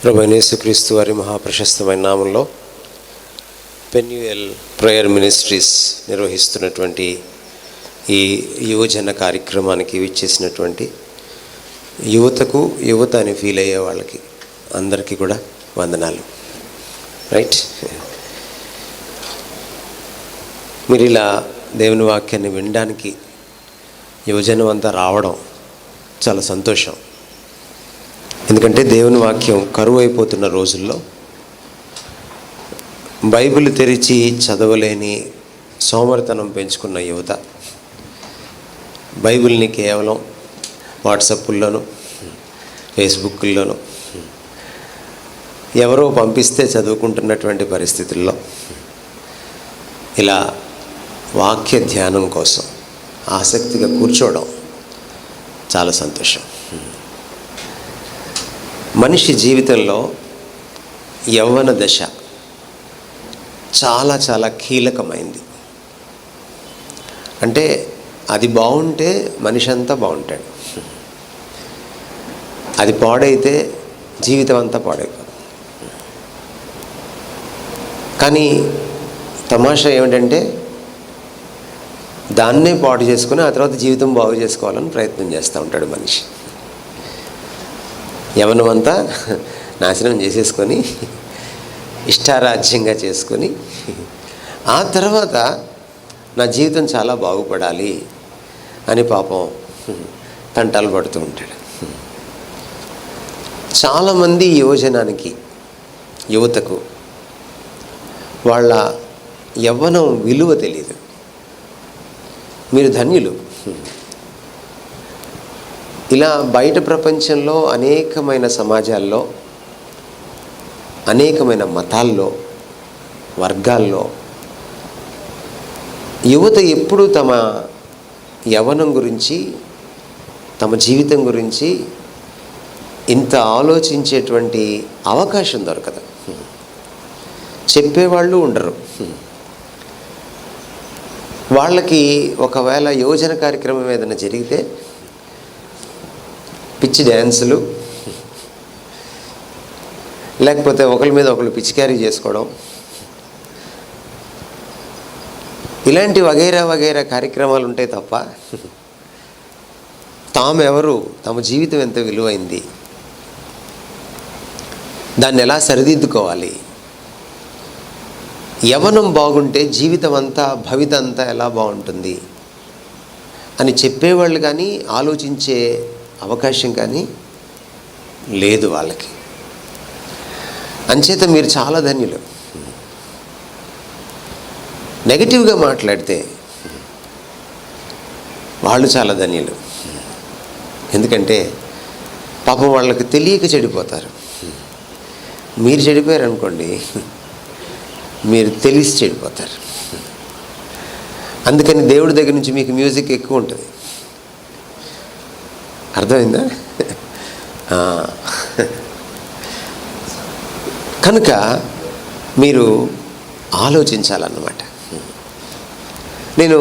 ప్రభువైన యేసుక్రీస్తు వారి మహాప్రశస్తమైన నామంలో పెన్యుయల్ ప్రేయర్ మినిస్ట్రీస్ నిర్వహిస్తున్నటువంటి ఈ యువజన కార్యక్రమానికి విచ్చేసినటువంటి యువతకు యువత అని ఫీల్ అయ్యే వాళ్ళకి అందరికీ కూడా వందనాలు. రైట్, మీరు ఇలా దేవుని వాక్యాన్ని వినడానికి యువజనం అంతా రావడం చాలా సంతోషం. ఎందుకంటే దేవుని వాక్యం కరువు అయిపోతున్న రోజుల్లో బైబిల్ తెరిచి చదవలేని సోమరితనం పెంచుకున్న యువత బైబిల్ని కేవలం వాట్సాప్ల్లోనూ ఫేస్బుక్ల్లోనూ ఎవరో పంపిస్తే చదువుకుంటున్నటువంటి పరిస్థితుల్లో ఇలా వాక్య ధ్యానం కోసం ఆసక్తిగా కూర్చోవడం చాలా సంతోషం. మనిషి జీవితంలో యవ్వన దశ చాలా చాలా కీలకమైంది. అంటే అది బాగుంటే మనిషి అంతా బాగుంటాడు, అది పాడైతే జీవితం అంతా పాడైపోతుంది. కానీ తమాషా ఏమిటంటే దాన్నే పాడు చేసుకుని ఆ తర్వాత జీవితం బాగు చేసుకోవాలని ప్రయత్నం చేస్తూ ఉంటాడు మనిషి. యవ్వనమంతా నాశనం చేసేసుకొని ఇష్టారాజ్యంగా చేసుకొని ఆ తర్వాత నా జీవితం చాలా బాగుపడాలి అని పాపం తంటాలు పడుతూ ఉంటాడు. చాలామంది యువజనానికి యువతకు వాళ్ళ యవ్వనం విలువ తెలియదు. మీరు ధన్యులు. ఇలా బయట ప్రపంచంలో అనేకమైన సమాజాల్లో అనేకమైన మతాల్లో వర్గాల్లో యువత ఎప్పుడూ తమ యవ్వనం గురించి తమ జీవితం గురించి ఇంత ఆలోచించేటువంటి అవకాశం దొరకదు. చెప్పేవాళ్ళు ఉండరు. వాళ్ళకి ఒకవేళ యువజన కార్యక్రమం ఏదైనా జరిగితే పిచ్చి డ్యాన్సులు, లేకపోతే ఒకరి మీద ఒకరు పిచ్చికారీ చేసుకోవడం, ఇలాంటి వగైరా వగైరా కార్యక్రమాలు ఉంటాయి తప్ప తామెవరు, తమ జీవితం ఎంత విలువైంది, దాన్ని ఎలా సరిదిద్దుకోవాలి, యవ్వనం బాగుంటే జీవితం అంతా భవిత అంతా ఎలా బాగుంటుంది అని చెప్పేవాళ్ళు కానీ ఆలోచించే అవకాశం కానీ లేదు వాళ్ళకి. అంచేత మీరు చాలా ధన్యులు. నెగటివ్గా మాట్లాడితే వాళ్ళు చాలా ధన్యులు. ఎందుకంటే పాపం వాళ్ళకి తెలియక చెడిపోతారు. మీరు చెడిపోయారు అనుకోండి, మీరు తెలిసి చెడిపోతారు. అందుకని దేవుడి దగ్గర నుంచి మీకు మ్యూజిక్ ఎక్కువ ఉంటుంది. అర్థమైందా? కనుక మీరు ఆలోచించాలన్నమాట. నేను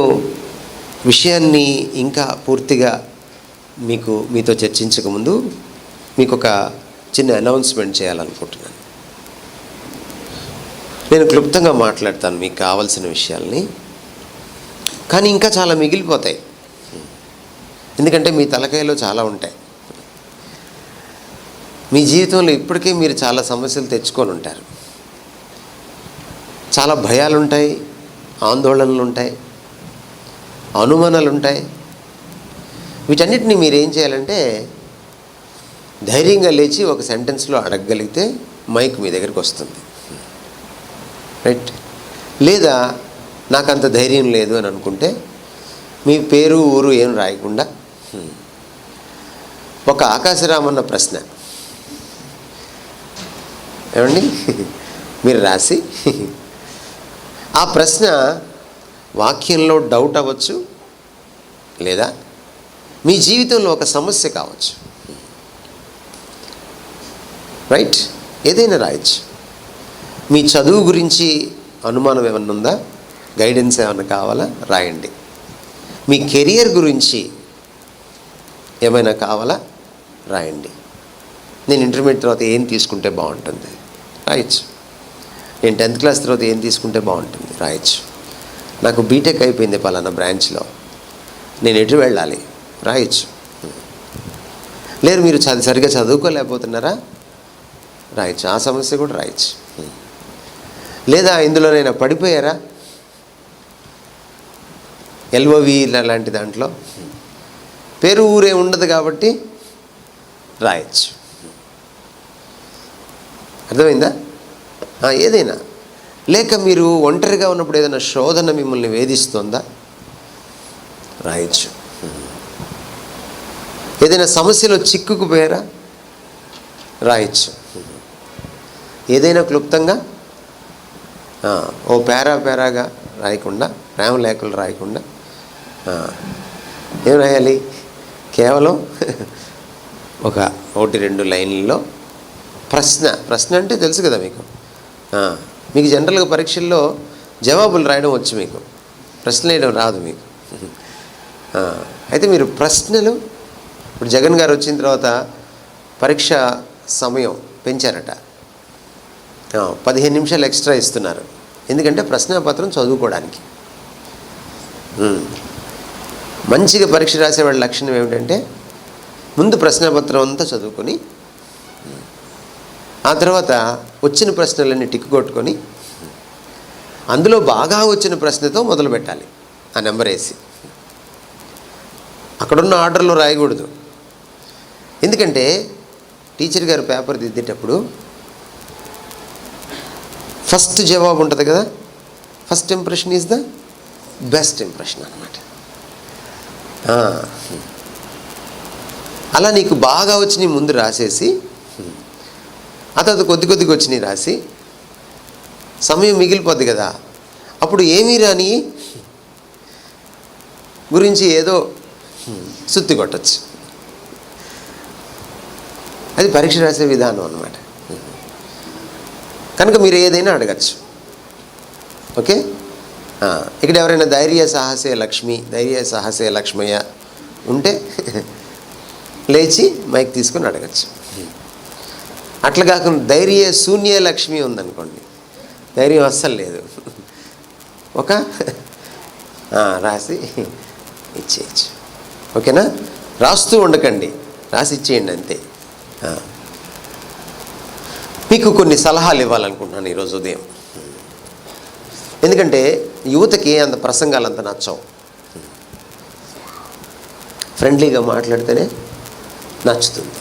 విషయాన్ని ఇంకా పూర్తిగా మీతో చర్చించకముందు మీకు ఒక చిన్న అనౌన్స్మెంట్ చేయాలనుకుంటున్నాను. నేను క్లుప్తంగా మాట్లాడతాను మీకు కావాల్సిన విషయాల్ని, కానీ ఇంకా చాలా మిగిలిపోతాయి. ఎందుకంటే మీ తలకాయలో చాలా ఉంటాయి. మీ జీవితంలో ఇప్పటికే మీరు చాలా సమస్యలు తెచ్చుకొని ఉంటారు. చాలా భయాలు ఉంటాయి, ఆందోళనలు ఉంటాయి, అనుమానాలు ఉంటాయి. వీటన్నిటిని మీరు ఏం చేయాలంటే ధైర్యంగా లేచి ఒక సెంటెన్స్లో అడగగలిగితే మైక్ మీ దగ్గరికి వస్తుంది. రైట్? లేదా నాకు అంత ధైర్యం లేదు అని అనుకుంటే మీ పేరు ఊరు ఏం రాయకుండా ఒక ఆకాశరామన్న ప్రశ్న ఏమండి మీరు రాసి, ఆ ప్రశ్న వాక్యంలో డౌట్ అవ్వచ్చు, లేదా మీ జీవితంలో ఒక సమస్య కావచ్చు. రైట్? ఏదైనా రాయొచ్చు. మీ చదువు గురించి అనుమానం ఏమన్నా ఉందా, గైడెన్స్ ఏమన్నా కావాలా రాయండి. మీ కెరియర్ గురించి ఏమైనా కావాలా రాయండి. నేను ఇంటర్మీడియట్ తర్వాత ఏం తీసుకుంటే బాగుంటుంది రాయొచ్చు. నేను 10th క్లాస్ తర్వాత ఏం తీసుకుంటే బాగుంటుంది రాయొచ్చు. నాకు బీటెక్ అయిపోయింది పలానా బ్రాంచ్లో, నేను ఎటు వెళ్ళాలి రాయొచ్చు. లేదు మీరు సరిగ్గా చదువుకోలేకపోతున్నారా రాయొచ్చు, ఆ సమస్య కూడా రాయొచ్చు. లేదా ఇందులోనైనా పడిపోయారా, ఎల్ఓవి లాంటి దాంట్లో పేరు ఊరే ఉండదు కాబట్టి రాయొచ్చు. అర్థమైందా? ఏదైనా. లేక మీరు ఒంటరిగా ఉన్నప్పుడు ఏదైనా శోధన మిమ్మల్ని వేధిస్తుందా రాయొచ్చు. ఏదైనా సమస్యలో చిక్కుకుపోయారా రాయొచ్చు. ఏదైనా క్లుప్తంగా ఓ పేరాగా రాయకుండా, ప్రేమలేఖలు రాయకుండా ఏం రాయాలి? కేవలం 1-2 లైన్లలో ప్రశ్న అంటే తెలుసు కదా మీకు. మీకు జనరల్గా పరీక్షల్లో జవాబులు రాయడం వచ్చు, మీకు ప్రశ్నలు వేయడం రాదు మీకు. అయితే మీరు ప్రశ్నలు, ఇప్పుడు జగన్ గారు వచ్చిన తర్వాత పరీక్ష సమయం పెంచారట, 15 నిమిషాలు ఎక్స్ట్రా ఇస్తున్నారు. ఎందుకంటే ప్రశ్నాపత్రం చదువుకోవడానికి. మంచిగా పరీక్ష రాసేవాళ్ళ లక్షణం ఏమిటంటే ముందు ప్రశ్నాపత్రం అంతా చదువుకొని ఆ తర్వాత వచ్చిన ప్రశ్నలన్నీ టిక్ కొట్టుకొని అందులో బాగా వచ్చిన ప్రశ్నతో మొదలు పెట్టాలి, ఆ నెంబర్ వేసి. అక్కడున్న ఆర్డర్లో రాయకూడదు. ఎందుకంటే టీచర్ గారు పేపర్ దిద్దేటప్పుడు ఫస్ట్ జవాబు ఉంటుంది కదా, first impression is the best impression అన్నమాట. అలా నీకు బాగా వచ్చినాయి ముందు రాసేసి ఆ తర్వాత కొద్దిగా వచ్చినాయి రాసి సమయం మిగిలిపోద్ది కదా, అప్పుడు ఏమీ రాని గురించి ఏదో సుత్తి కొట్టచ్చు. అది పరీక్ష రాసే విధానం అన్నమాట. కనుక మీరు ఏదైనా అడగచ్చు. ఓకే, ఇక్కడ ఎవరైనా ధైర్య సాహసే లక్ష్మి, ధైర్య సాహసే లక్ష్మయ్య ఉంటే లేచి మైక్ తీసుకొని అడగచ్చు. అట్లా కాకుండా ధైర్య శూన్య లక్ష్మి ఉందనుకోండి, ధైర్యం అస్సలు లేదు, ఒక రాసి ఇచ్చేయచ్చు. ఓకేనా? రాస్తూ ఉండకండి, రాసి ఇచ్చేయండి అంతే. మీకు కొన్ని సలహాలు ఇవ్వాలనుకుంటున్నాను ఈరోజు ఉదయం. ఎందుకంటే యువతకి అంత ప్రసంగాలు అంత నచ్చవు. ఫ్రెండ్లీగా మాట్లాడితేనే నచ్చుతుంది.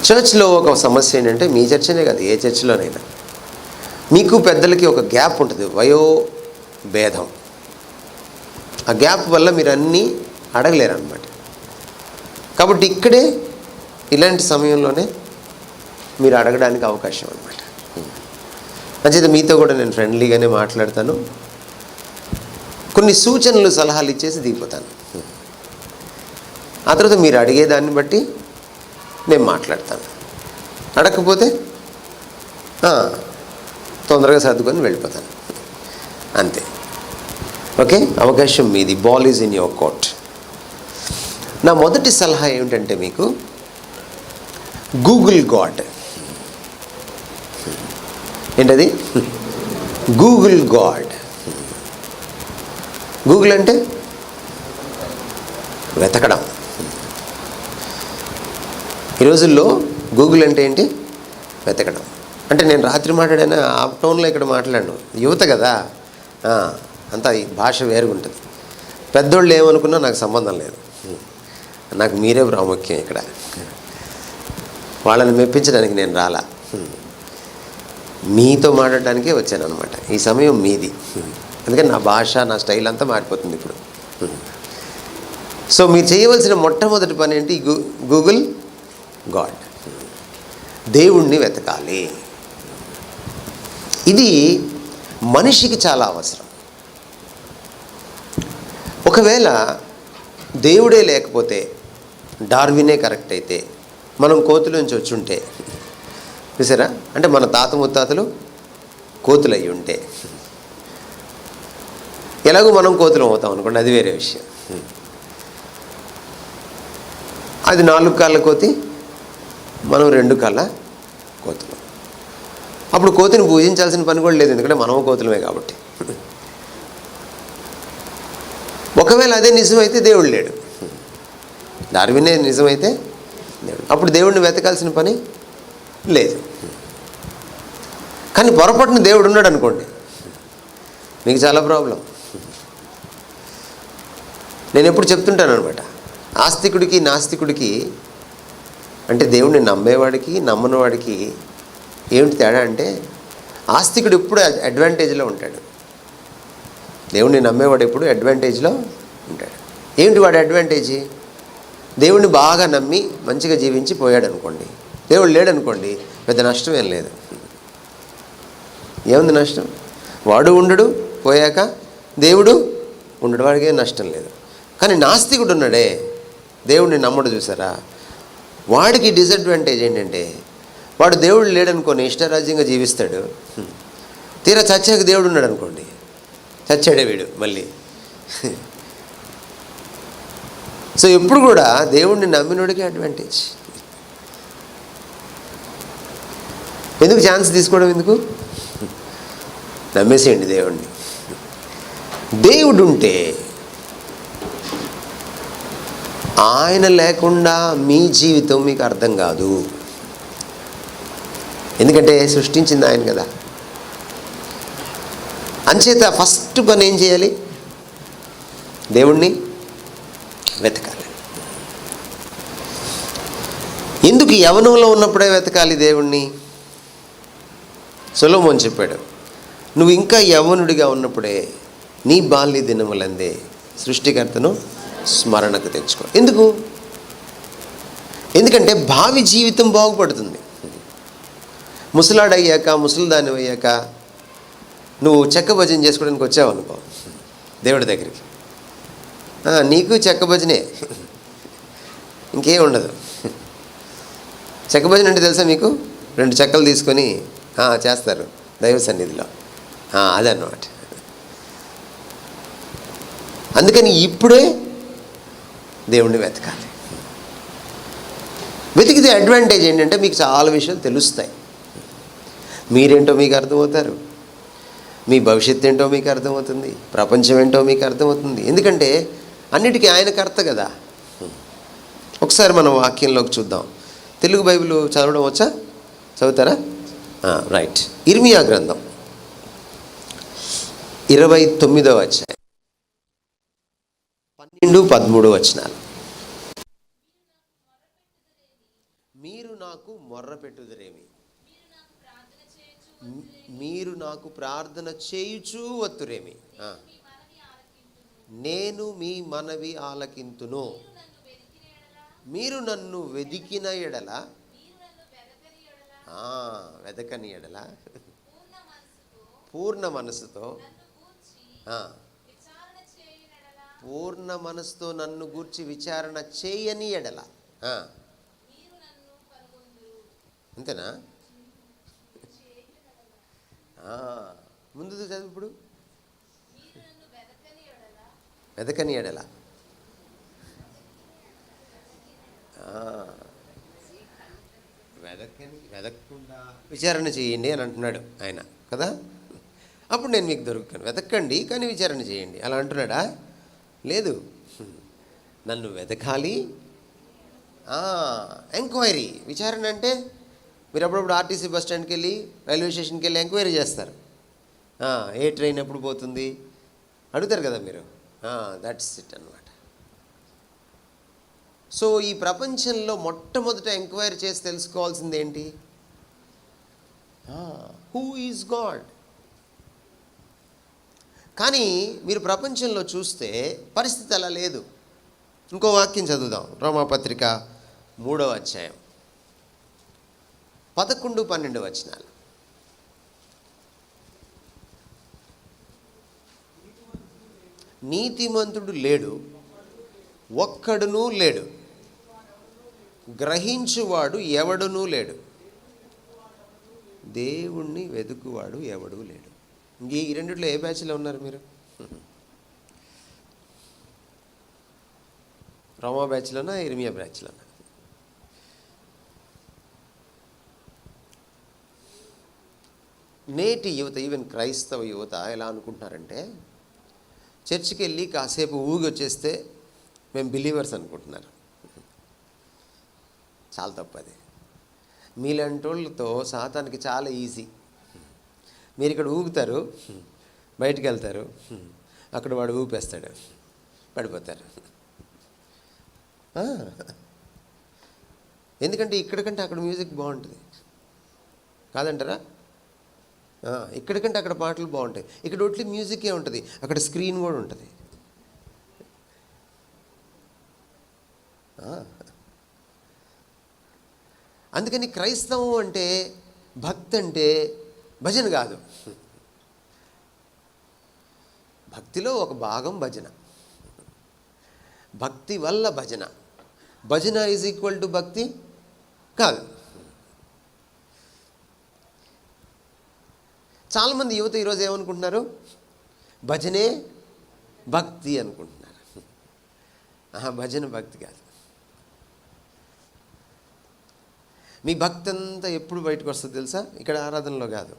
చర్చ్లో ఒక సమస్య ఏంటంటే, మీ చర్చనే కాదు ఏ చర్చిలోనైనా మీకు పెద్దలకి ఒక గ్యాప్ ఉంటుంది, వయో భేదం. ఆ గ్యాప్ వల్ల మీరు అన్నీ అడగలేరు అన్నమాట. కాబట్టి ఇక్కడే ఇలాంటి సమయంలోనే మీరు అడగడానికి అవకాశం అన్నమాట. అంచేత మీతో కూడా నేను ఫ్రెండ్లీగానే మాట్లాడతాను, కొన్ని సూచనలు సలహాలు ఇచ్చేసి దిగిపోతాను. ఆ తర్వాత మీరు అడిగేదాన్ని బట్టి నేను మాట్లాడతాను. అడగకపోతే తొందరగా సర్దుకొని వెళ్ళిపోతాను అంతే. ఓకే, అవకాశం మీది. Ball is in your court. నా మొదటి సలహా ఏమిటంటే, మీకు గూగుల్ గాడ్. ఏంటది? Google God. గూగుల్ అంటే వెతకడం. ఈ రోజుల్లో గూగుల్ అంటే ఏంటి? వెతకడం. అంటే నేను రాత్రి మాట్లాడాను, ఆ టోన్లో ఇక్కడ మాట్లాడను. యువత కదా, అంతా ఈ భాష వేరుగుంటుంది. పెద్దోళ్ళు ఏమనుకున్నా నాకు సంబంధం లేదు, నాకు మీరే ప్రాముఖ్యం. ఇక్కడ వాళ్ళని మెప్పించడానికి నేను రాలా, మీతో మాట్లాడడానికే వచ్చాను అనమాట. ఈ సమయం మీది, అందుకని నా భాష, నా స్టైల్ అంతా మారిపోతుంది ఇప్పుడు. సో మీరు చేయవలసిన మొట్టమొదటి పని ఏంటి? గూగుల్ గాడ్, దేవుణ్ణి వెతకాలి. ఇది మనిషికి చాలా అవసరం. ఒకవేళ దేవుడే లేకపోతే, డార్వినే కరెక్ట్ అయితే, మనం కోతుల నుంచి వచ్చి ఉంటే, చూసారా, అంటే మన తాత ముత్తాతలు కోతులు అయ్యి ఉంటే, ఎలాగో మనం కోతులం అవుతాం అనుకోండి, అది వేరే విషయం. అది 4 కాళ్ళ కోతి, మనం 2 కాళ్ళ కోతులు. అప్పుడు కోతిని పూజించాల్సిన పని కూడా లేదు, ఎందుకంటే మనము కోతులమే కాబట్టి. ఒకవేళ అదే నిజమైతే దేవుడు లేడు, డార్వినే నిజమైతే దేవుడు, అప్పుడు దేవుడిని వెతకాల్సిన పని లేదు. కానీ పొరపాటున దేవుడు ఉన్నాడు అనుకోండి, మీకు చాలా ప్రాబ్లం. నేను ఎప్పుడు చెప్తుంటాను అనమాట, ఆస్తికుడికి నాస్తికుడికి, అంటే దేవుడిని నమ్మేవాడికి నమ్మనివాడికి ఏమిటి తేడా అంటే, ఆస్తికుడు ఎప్పుడు అడ్వాంటేజ్లో ఉంటాడు, దేవుడిని నమ్మేవాడు ఎప్పుడు అడ్వాంటేజ్లో ఉంటాడు. ఏమిటి వాడి అడ్వాంటేజీ? దేవుడిని బాగా నమ్మి మంచిగా జీవించి పోయాడు అనుకోండి, దేవుడు లేడు అనుకోండి, పెద్ద నష్టం ఏం లేదు. ఏముంది నష్టం? వాడు ఉండడు, పోయాక దేవుడు ఉండడు, వాడికి ఏం నష్టం లేదు. కానీ నాస్తికుడు ఉన్నాడే, దేవుడిని నమ్మడు, చూసారా, వాడికి డిసడ్వాంటేజ్ ఏంటంటే, వాడు దేవుడు లేడనుకోని ఇష్టరాజ్యంగా జీవిస్తాడు. తీరా చచ్చాక దేవుడు ఉన్నాడు అనుకోండి, చచ్చాడే వీడు మళ్ళీ. సో ఎప్పుడు కూడా దేవుడిని నమ్మినోడికి అడ్వాంటేజ్. ఎందుకు ఛాన్స్ తీసుకోవడం, ఎందుకు? నమ్మేసేయండి దేవుడిని. దేవుడు ఉంటే ఆయన లేకుండా మీ జీవితం మీకు అర్థం కాదు, ఎందుకంటే సృష్టించింది ఆయన కదా. అంచేత ఫస్ట్ పని ఏం చేయాలి? దేవుణ్ణి వెతకాలి. ఎందుకు యవ్వనంలో ఉన్నప్పుడే వెతకాలి దేవుణ్ణి? సొలొమోను చెప్పాడు, నువ్వు ఇంకా యవ్వనుడిగా ఉన్నప్పుడే నీ బాల్య దినములందే సృష్టికర్తను స్మరణకు తెచ్చుకో. ఎందుకు? ఎందుకంటే భావి జీవితం బాగుపడుతుంది. ముసలాడయ్యాక, ముసలిదాని అయ్యాక నువ్వు చెక్క భజన చేసుకోవడానికి వచ్చావు అనుకో దేవుడి దగ్గరికి, నీకు చెక్క భజనే, ఇంకేం ఉండదు. చెక్క భజన అంటే తెలుసా మీకు? 2 చెక్కలు తీసుకొని చేస్తారు దైవ సన్నిధిలో, అదన్నమాట. అందుకని ఇప్పుడే దేవుణ్ణి వెతకాలి. వెతికితే అడ్వాంటేజ్ ఏంటంటే మీకు చాలా విషయాలు తెలుస్తాయి. మీరేంటో మీకు అర్థమవుతారు, మీ భవిష్యత్తు ఏంటో మీకు అర్థమవుతుంది, ప్రపంచం ఏంటో మీకు అర్థమవుతుంది. ఎందుకంటే అన్నిటికీ ఆయన కర్త కదా. ఒకసారి మనం వాక్యంలోకి చూద్దాం. తెలుగు బైబిల్ చదవడం వచ్చా? చదువుతారా? రైట్. ఇర్మియా గ్రంథం 29వ అధ్యాయం 12-13 వచనాలు. మీరు నాకు మొర్ర పెట్టుదురేమి, మీరు నాకు ప్రార్థన చేయుచూ వత్తురేమి, నేను మీ మనవి ఆలకింతును. మీరు నన్ను వెదికిన ఎడల, వెదకని ఎడల, పూర్ణ మనసుతో, పూర్ణ మనసుతో నన్ను గూర్చి విచారణ చేయని ఎడల, అంతేనా? ముందు చదువు ఇప్పుడు. వెదకని ఎడల, వెదకకుండా విచారణ చేయండి అని అంటున్నాడు ఆయన కదా. అప్పుడు నేను మీకు దొరుకుతాను. వెతకండి కానీ విచారణ చేయండి అలా అంటున్నాడా? లేదు, నన్ను వెతకాలి. ఎంక్వైరీ, విచారణ అంటే మీరు అప్పుడప్పుడు ఆర్టీసీ బస్ స్టాండ్కి వెళ్ళి, రైల్వే స్టేషన్కి వెళ్ళి ఎంక్వైరీ చేస్తారు. ఏ ట్రైన్ ఎప్పుడు పోతుంది అడుగుతారు కదా మీరు. దట్స్ ఇట్ అన్నమాట. సో ఈ ప్రపంచంలో మొట్టమొదట ఎంక్వైరీ చేసి తెలుసుకోవాల్సింది ఏంటి? Who is God. కానీ మీరు ప్రపంచంలో చూస్తే పరిస్థితి అలా లేదు. ఇంకో వాక్యం చదువుదాం. రోమాపత్రిక 3వ అధ్యాయం 11-12 వచనాలు. నీతిమంతుడు లేడు, ఒక్కడునూ లేడు, గ్రహించువాడు ఎవడునూ లేడు, దేవుణ్ణి వెతుకువాడు ఎవడూ లేడు. ఈ రెండిట్లో ఏ బ్యాచ్లో ఉన్నారు మీరు? రోమా బ్యాచ్లోనా, ఇర్మియా బ్యాచ్లోనా? నేటి యువత, ఈవెన్ క్రైస్తవ యువత ఎలా అనుకుంటున్నారంటే, చర్చికి వెళ్ళి కాసేపు ఊగి వచ్చేస్తే మేము బిలీవర్స్ అనుకుంటున్నారు. చాలా తప్పది. మీలాంటి వాళ్ళతో సాతానికి చాలా ఈజీ. మీరు ఇక్కడ ఊగుతారు, బయటికి వెళ్తారు, అక్కడ వాడు ఊపేస్తాడు, పడిపోతారు. ఎందుకంటే ఇక్కడికంటే అక్కడ మ్యూజిక్ బాగుంటుంది కాదంటారా? ఇక్కడికంటే అక్కడ పాటలు బాగుంటాయి. ఇక్కడ ఒట్లి మ్యూజికే ఉంటుంది, అక్కడ స్క్రీన్ కూడా ఉంటుంది. అందుకని క్రైస్తవం అంటే, భక్తి అంటే భజన కాదు. భక్తిలో ఒక భాగం భజన. భక్తి వల్ల భజన. భజన ఈజ్ ఈక్వల్ టు భక్తి కాదు. చాలామంది యువత ఈరోజు ఏమనుకుంటున్నారు? భజనే భక్తి అనుకుంటున్నారు. భజన భక్తి కాదు. మీ భక్తి అంతా ఎప్పుడు బయటకు వస్తుంది తెలుసా? ఇక్కడ ఆరాధనలో కాదు.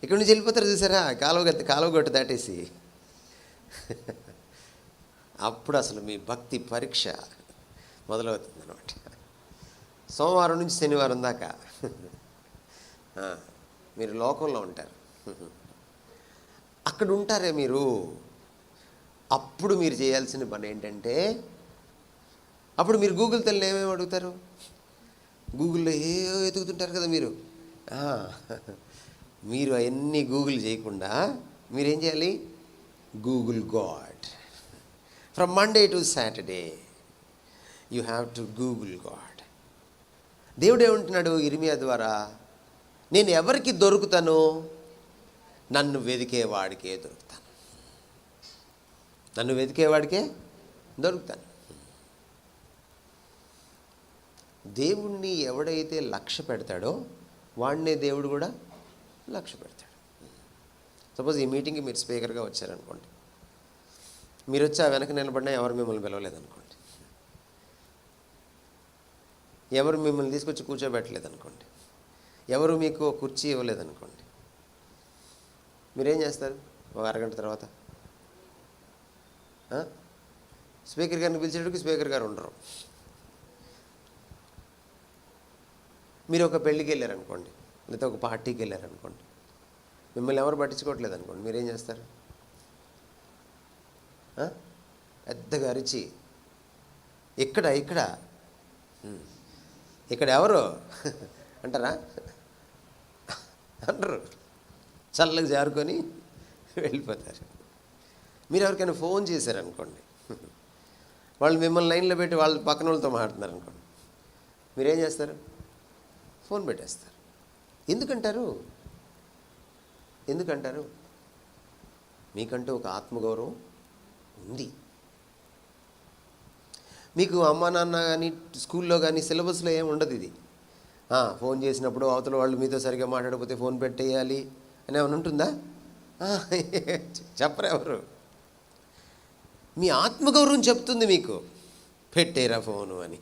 ఇక్కడ నుంచి వెళ్ళిపోతారు చూసారా, కాలువగట్టు దాటేసి. అప్పుడు అసలు మీ భక్తి పరీక్ష మొదలవుతుంది అన్నమాట. సోమవారం నుంచి శనివారం దాకా మీరు లోకంలో ఉంటారు. అక్కడ ఉంటారే మీరు. అప్పుడు మీరు చేయాల్సిన పని ఏంటంటే, అప్పుడు మీరు గూగుల్ తల్లి ఏమేమి అడుగుతారు? గూగుల్లో ఏవో ఎతుకుతుంటారు కదా మీరు. మీరు అవన్నీ గూగుల్ చేయకుండా మీరేం చేయాలి? Google God. From Monday to Saturday you have to Google God. దేవుడు ఏమంటున్నాడు ఇర్మియా ద్వారా? నేను ఎవరికి దొరుకుతాను? నన్ను వెతికేవాడికే దొరుకుతాను. నన్ను వెతికేవాడికే దొరుకుతాను. దేవుణ్ణి ఎవడైతే లక్ష్య పెడతాడో వాడినే దేవుడు కూడా లక్ష్య పెడతాడు. సపోజ్ ఈ మీటింగ్కి మీరు స్పీకర్గా వచ్చారనుకోండి. మీరు వచ్చి ఆ వెనక నిలబడినా ఎవరు మిమ్మల్ని పిలవలేదనుకోండి, ఎవరు మిమ్మల్ని తీసుకొచ్చి కూర్చోబెట్టలేదనుకోండి, ఎవరు మీకు కుర్చీ ఇవ్వలేదనుకోండి, మీరేం చేస్తారు? ఒక అరగంట తర్వాత స్పీకర్ గారిని పిలిచేటప్పుడు స్పీకర్ గారు ఉండరు. మీరు ఒక పెళ్ళికి వెళ్ళారనుకోండి, లేకపోతే ఒక పార్టీకి వెళ్ళారనుకోండి, మిమ్మల్ని ఎవరు పట్టించుకోవట్లేదు అనుకోండి, మీరేం చేస్తారు? పెద్దగా అరిచి ఇక్కడ ఇక్కడ ఇక్కడ ఎవరు అంటారా? అంటారు. చల్లగా జారుకొని వెళ్ళిపోతారు. మీరు ఎవరికైనా ఫోన్ చేశారనుకోండి, వాళ్ళు మిమ్మల్ని లైన్లో పెట్టి వాళ్ళ పక్కన వాళ్ళతో మాట్లాడుతున్నారు అనుకోండి, మీరేం చేస్తారు? ఫోన్ పెట్టేస్తారు. ఎందుకంటారు? మీకంటూ ఒక ఆత్మగౌరవం ఉంది. మీకు అమ్మా నాన్న కానీ స్కూల్లో కానీ సిలబస్లో ఏమి ఉండదు ఇది. ఫోన్ చేసినప్పుడు అవతల వాళ్ళు మీతో సరిగ్గా మాట్లాడకపోతే ఫోన్ పెట్టేయాలి అని ఏమైనా ఉంటుందా? చెప్పరు ఎవరు. మీ ఆత్మగౌరవం చెప్తుంది మీకు పెట్టేరా ఫోను అని.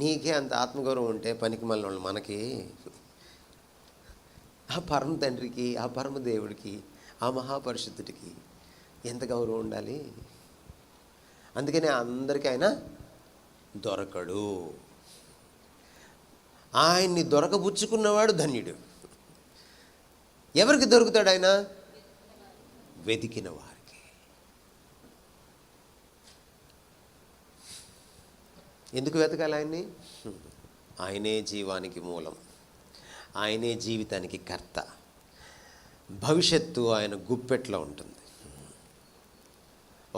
నీకే అంత ఆత్మగౌరవం ఉంటే పనికి మళ్ళీ వాళ్ళు మనకి, ఆ పరమ తండ్రికి, ఆ పరమ దేవుడికి, ఆ మహాపరిశుద్ధుడికి ఎంత గౌరవం ఉండాలి. అందుకనే అందరికీ ఆయన దొరకడు. ఆయన్ని దొరకబుచ్చుకున్నవాడు ధన్యుడు. ఎవరికి దొరుకుతాడు ఆయన? వెతికిన వారికి. ఎందుకు వెతకాలి ఆయన్ని? ఆయనే జీవానికి మూలం, ఆయనే జీవితానికి కర్త. భవిష్యత్తు ఆయన గుప్పెట్లో ఉంటుంది.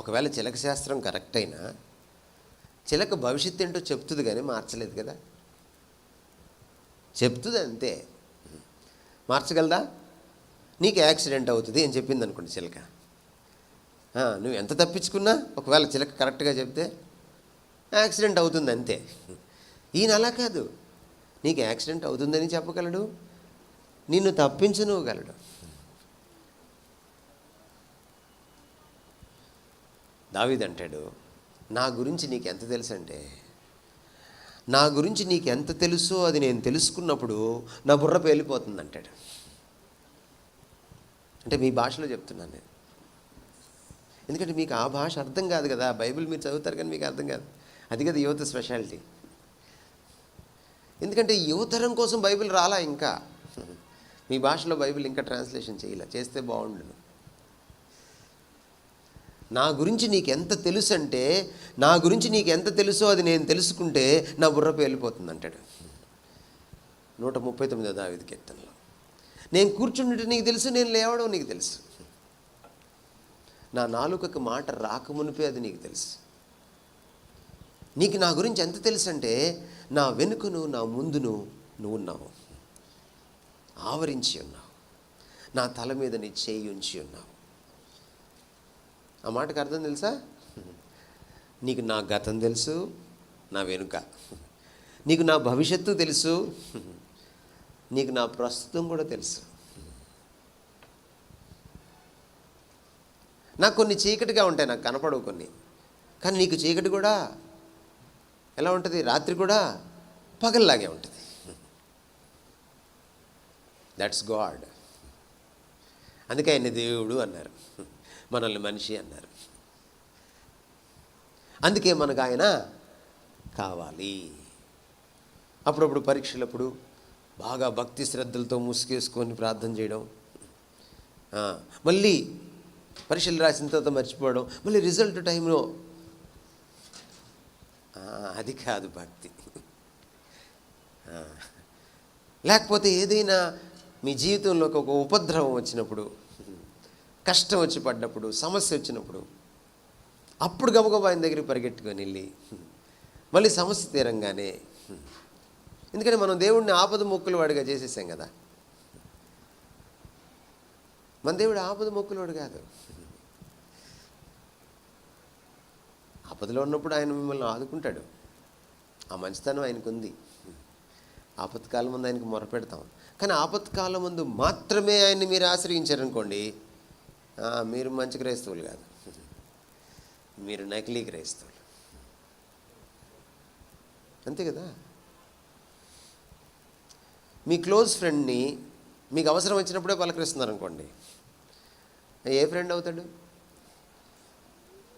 ఒకవేళ చిలక శాస్త్రం కరెక్ట్ అయినా చిలక భవిష్యత్తు ఏంటో చెప్తుంది కానీ మార్చలేదు కదా. చెప్తుంది అంతే, మార్చగలదా? నీకు యాక్సిడెంట్ అవుతుంది అని చెప్పింది అనుకోండి చిలక, నువ్వు ఎంత తప్పించుకున్నా ఒకవేళ చిలక కరెక్ట్గా చెప్తే యాక్సిడెంట్ అవుతుంది అంతే. ఈయన అలా కాదు, నీకు యాక్సిడెంట్ అవుతుందని చెప్పగలడు, నిన్ను తప్పించనివ్వగలడు. దావీదు అంటాడు, నా గురించి నీకు ఎంత తెలుసు అంటే నా గురించి నీకు ఎంత తెలుసో అది నేను తెలుసుకున్నప్పుడు నా బుర్ర పేలిపోతుంది అంటాడు. అంటే మీ భాషలో చెప్తున్నాను నేను, ఎందుకంటే మీకు ఆ భాష అర్థం కాదు కదా. బైబిల్ మీరు చదువుతారు కానీ మీకు అర్థం కాదు. అది కదా యువత స్పెషాలిటీ. ఎందుకంటే యువతరం కోసం బైబిల్ రాలా ఇంకా. మీ భాషలో బైబిల్ ఇంకా ట్రాన్స్లేషన్ చేయలే, చేస్తే బాగుండును. నా గురించి నీకు ఎంత తెలుసు అంటే, నా గురించి నీకు ఎంత తెలుసో అది నేను తెలుసుకుంటే నా బుర్ర పేలిపోతుంది అంటాడు 139వ దావీదు కీర్తనలో. నేను కూర్చుంటే నీకు తెలుసు, నేను లేవడం నీకు తెలుసు, నా నాలుకకు మాట రాకమునిపే అది నీకు తెలుసు. నీకు నా గురించి ఎంత తెలుసు అంటే, నా వెనుకను నా ముందును నువ్వు ఉన్నావు, ఆవరించి ఉన్నావు, నా తల మీద నీ చేయి ఉంచి ఉన్నావు. ఆ మాటకు అర్థం తెలుసా? నీకు నా గతం తెలుసు, నా వెనుక. నీకు నా భవిష్యత్తు తెలుసు, నీకు నా ప్రస్తుతం కూడా తెలుసు. నాకు కొన్ని చీకటిగా ఉంటాయి, నాకు కనపడవు కొన్ని. కానీ నీకు చీకటి కూడా ఎలా ఉంటుంది? రాత్రి కూడా పగల్లాగే ఉంటుంది. That's God. అందుకే ఆయన దేవుడు అన్నారు, మనల్ని మనిషి అన్నారు. అందుకే మనకు ఆయన కావాలి. అప్పుడప్పుడు పరీక్షలప్పుడు బాగా భక్తి శ్రద్ధలతో ముసుగేసుకొని ప్రార్థన చేయడం, మళ్ళీ పరీక్షలు రాసిన తర్వాత మర్చిపోవడం, మళ్ళీ రిజల్ట్ టైంలో, అది కాదు భక్తి. లేకపోతే ఏదైనా మీ జీవితంలోకి ఒక ఉపద్రవం వచ్చినప్పుడు, కష్టం వచ్చి పడ్డప్పుడు, సమస్య వచ్చినప్పుడు, అప్పుడు గబగబా ఆయన దగ్గరికి పరిగెట్టుకొని వెళ్ళి మళ్ళీ సమస్య తీరంగానే, ఎందుకంటే మనం దేవుడిని ఆపద మొక్కుల వాడిగా చేసేసాం కదా. మన దేవుడు ఆపద మొక్కుల వాడు కాదు. ఆపదలో ఉన్నప్పుడు ఆయన మిమ్మల్ని ఆదుకుంటాడు. ఆ మంచితనం ఆయనకు ఉంది. ఆపత్కాలం ముందు ఆయనకు మొరపెడతాం. కానీ ఆపత్కాలం ముందు మాత్రమే ఆయన్ని మీరు ఆశ్రయించారనుకోండి, మీరు మంచి క్రైస్తవులు కాదు, మీరు నకిలీ క్రైస్తవులు. అంతే కదా. మీ క్లోజ్ ఫ్రెండ్ని మీకు అవసరం వచ్చినప్పుడే పలకరిస్తున్నారు అనుకోండి, ఏ ఫ్రెండ్ అవుతాడు?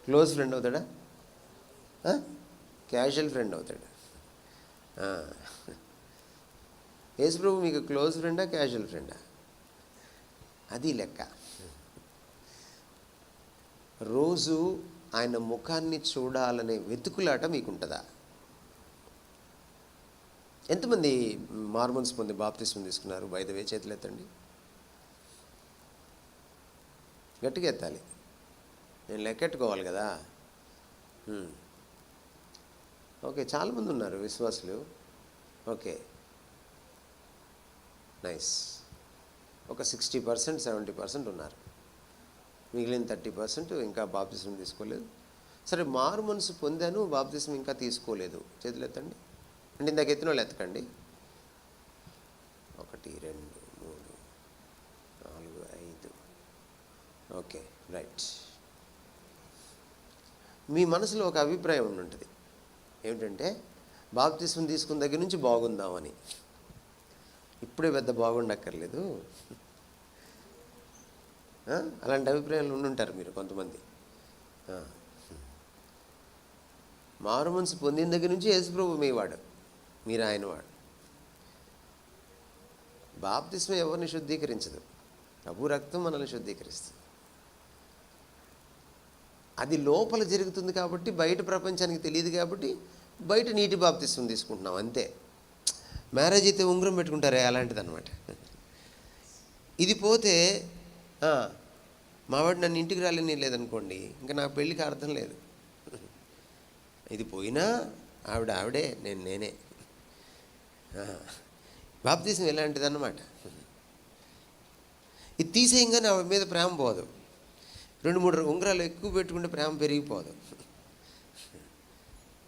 క్లోజ్ ఫ్రెండ్ అవుతాడా? క్యాజువల్ ఫ్రెండ్ అవుతాడు. యేసుప్రభు మీకు క్లోజ్ ఫ్రెండా, క్యాజువల్ ఫ్రెండా? అది లెక్క. రోజు ఆయన ముఖాన్ని చూడాలనే వెతుకులాట మీకుంటుందా? ఎంతమంది మార్మన్స్ పొంది బాప్తిస్మం తీసుకున్నారు? బై ద వే చేతులు ఎత్తండి, గట్టిగా ఎత్తాలి, నేను లెక్కెట్టుకోవాలి కదా. ఓకే, చాలామంది ఉన్నారు విశ్వాసులు. Okay, nice. ఒక 60%, 70% ఉన్నారు. మిగిలిన 30% ఇంకా బాప్తిస్మం తీసుకోలేదు. సరే, మారు మనసు పొందాను, బాప్తిస్మం ఇంకా తీసుకోలేదు, చేతులు ఎత్తండి. అంటే ఇందాక ఎత్తిన వాళ్ళు ఎత్తకండి. 1 2 3 4 5. Okay, right. మీ మనసులో ఒక అభిప్రాయం ఉంటుంది, ఏమిటంటే బాప్తిస్మం తీసుకున్న దగ్గర నుంచి బాగుందామని. ఇప్పుడే పెద్ద బాగుండక్కర్లేదు. అలాంటి అభిప్రాయాలు ఉండుంటారు మీరు కొంతమంది. మారు మనసు పొందిన దగ్గర నుంచి యేసుప్రభు మీవాడు, మీరు ఆయనవాడు. బాప్తిస్మం ఎవరిని శుద్ధీకరించదు, ప్రభు రక్తం మనల్ని శుద్ధీకరిస్తుంది. అది లోపల జరుగుతుంది కాబట్టి, బయట ప్రపంచానికి తెలియదు కాబట్టి బయట నీటి బాప్తిస్మం తీసుకుంటున్నాం అంతే. మ్యారేజ్ అయితే ఉంగరం పెట్టుకుంటారే, అలాంటిది అనమాట. ఇది పోతే మావాడు నన్ను ఇంటికి రాలేని లేదనుకోండి, ఇంకా నా పెళ్ళికి అర్థం లేదు. ఇది పోయినా ఆవిడే, నేనే. బాప్తిస్మం ఎలాంటిది అన్నమాట. ఇది తీసేయంగానే ఆవిడ మీద ప్రేమ పోదు. 2-3 ఉంగరాలు ఎక్కువ పెట్టుకుంటే ప్రేమ పెరిగిపోదు.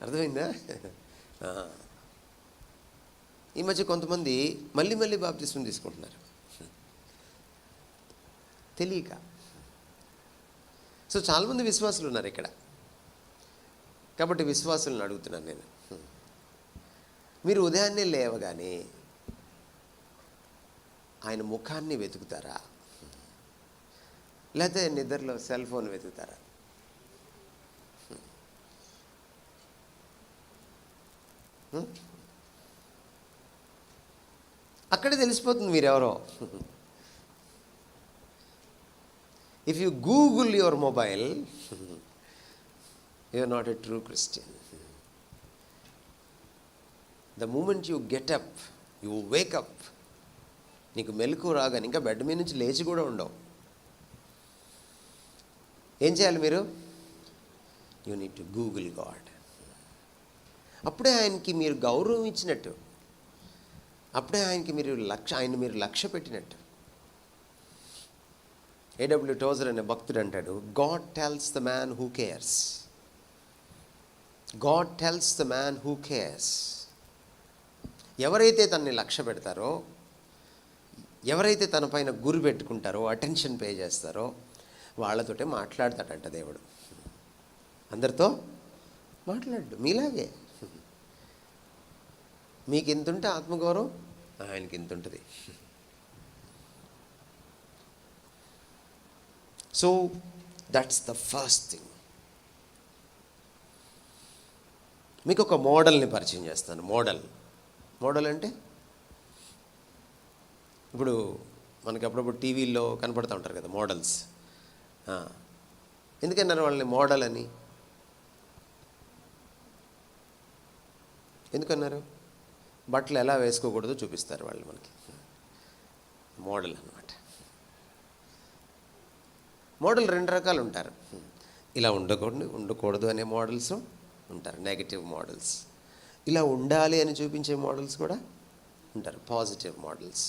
అర్థమైందా? ఈ మధ్య కొంతమంది మళ్ళీ బాప్తిస్మం తీసుకుంటున్నారు తెలియక. సో చాలామంది విశ్వాసులు ఉన్నారు ఇక్కడ. కాబట్టి విశ్వాసులను అడుగుతున్నాను నేను, మీరు ఉదయాన్నే లేవగానే ఆయన ముఖాన్ని వెతుకుతారా, లేకపోతే నిద్రలో సెల్ ఫోన్ వెతుకుతారా? అక్కడే తెలిసిపోతుంది మీరెవరో. If you Google your mobile, you are not a true Christian. The moment you get up, you wake up, నీకు మెలకు రాగానే ఇంకా బెడ్ మీద నుంచి లేచి కూడా ఉండవు. ఏం చేయాలి మీరు? You need to Google God. అప్పుడే ఆయనకి మీరు గౌరవం ఇచ్చినట్టు, అప్పుడే ఆయనకి మీరు లక్ష్య పెట్టినట్టు. A.W. టోజర్ అనే భక్తుడు అంటాడు, God tells the man who cares, God tells the man who cares. ఎవరైతే తనని లక్ష్య పెడతారో, ఎవరైతే తన పైన గురి పెట్టుకుంటారో, అటెన్షన్ పే చేస్తారో, వాళ్ళతోటే మాట్లాడతాడంట దేవుడు. అందరితో మాట్లాడు. మీలాగే మీకు ఇంతుంటే ఆత్మగౌరవం, ఆయనకి ఇంత ఉంటుంది. So that's the first thing. మీకు ఒక మోడల్ని పరిచయం చేస్తాను. మోడల్ అంటే ఇప్పుడు మనకి అప్పుడప్పుడు టీవీల్లో కనపడుతూ ఉంటారు కదా మోడల్స్. ఎందుకన్నారు వాళ్ళని మోడల్ అని? ఎందుకన్నారు? బట్టలు ఎలా వేసుకోకూడదో చూపిస్తారు వాళ్ళు మనకి. మోడల్ అన్నమాట. మోడల్ రెండు రకాలు ఉంటారు. ఇలా ఉండకూడదు అనే మోడల్స్ ఉంటారు, నెగటివ్ మోడల్స్. ఇలా ఉండాలి అని చూపించే మోడల్స్ కూడా ఉంటారు, పాజిటివ్ మోడల్స్.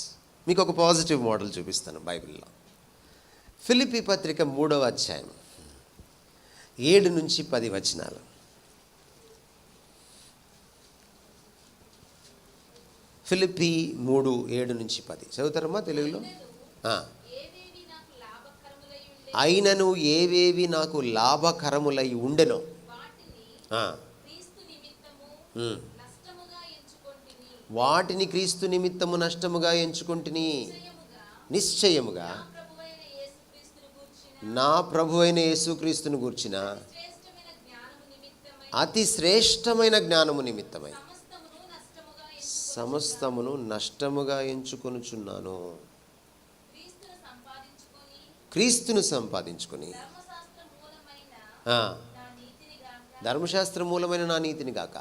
మీకు ఒక పాజిటివ్ మోడల్ చూపిస్తాను బైబిల్లో. ఫిలిప్పీ పత్రిక 3వ అధ్యాయం 7 నుంచి 10 వచనాలు. ఫిలిప్పీ 3:7 నుంచి 10 చదువుతారమ్మా తెలుగులో? అయినను ఏవేవి నాకు లాభకరములై ఉండెనో వాటిని క్రీస్తు నిమిత్తము నష్టముగా ఎంచుకొంటిని. నిశ్చయముగా నా ప్రభువైన యేసుక్రీస్తును గూర్చిన అతి శ్రేష్టమైన జ్ఞానము నిమిత్తమై సమస్తమును నష్టముగా ఎంచుకొనుచున్నాను. క్రీస్తును సంపాదించుకొని ధర్మశాస్త్ర మూలమైన నా నీతిని గాక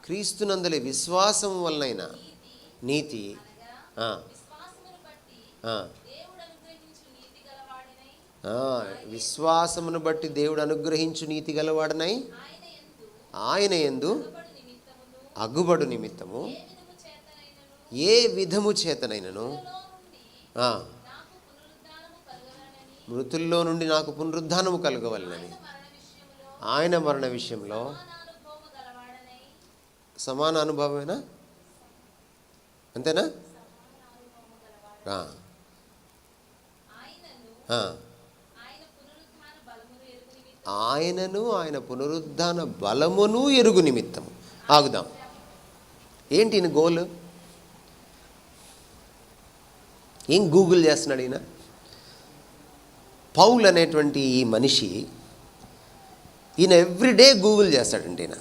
క్రీస్తునందలి విశ్వాసము వలనైన నీతి విశ్వాసమును బట్టి దేవుడు అనుగ్రహించు నీతి గలవాడనై ఆయన యందు అగుబడు నిమిత్తము ఏ విధము చేతనైనను మృతుల్లో నుండి నాకు పునరుద్ధానము కలగవలనని ఆయన మరణ విషయంలో సమాన అనుభవమేనా? అంతేనా? ఆయనను ఆయన పునరుద్ధాన బలమును ఎరుగు నిమిత్తం. ఆగుదాం. ఏంటి ఈయన గోల్? ఏం గూగుల్ చేస్తున్నాడు ఈయన? పౌల్ అనేటువంటి ఈ మనిషి, ఈయన ఎవ్రీడే గూగుల్ చేస్తాడండి ఈయన.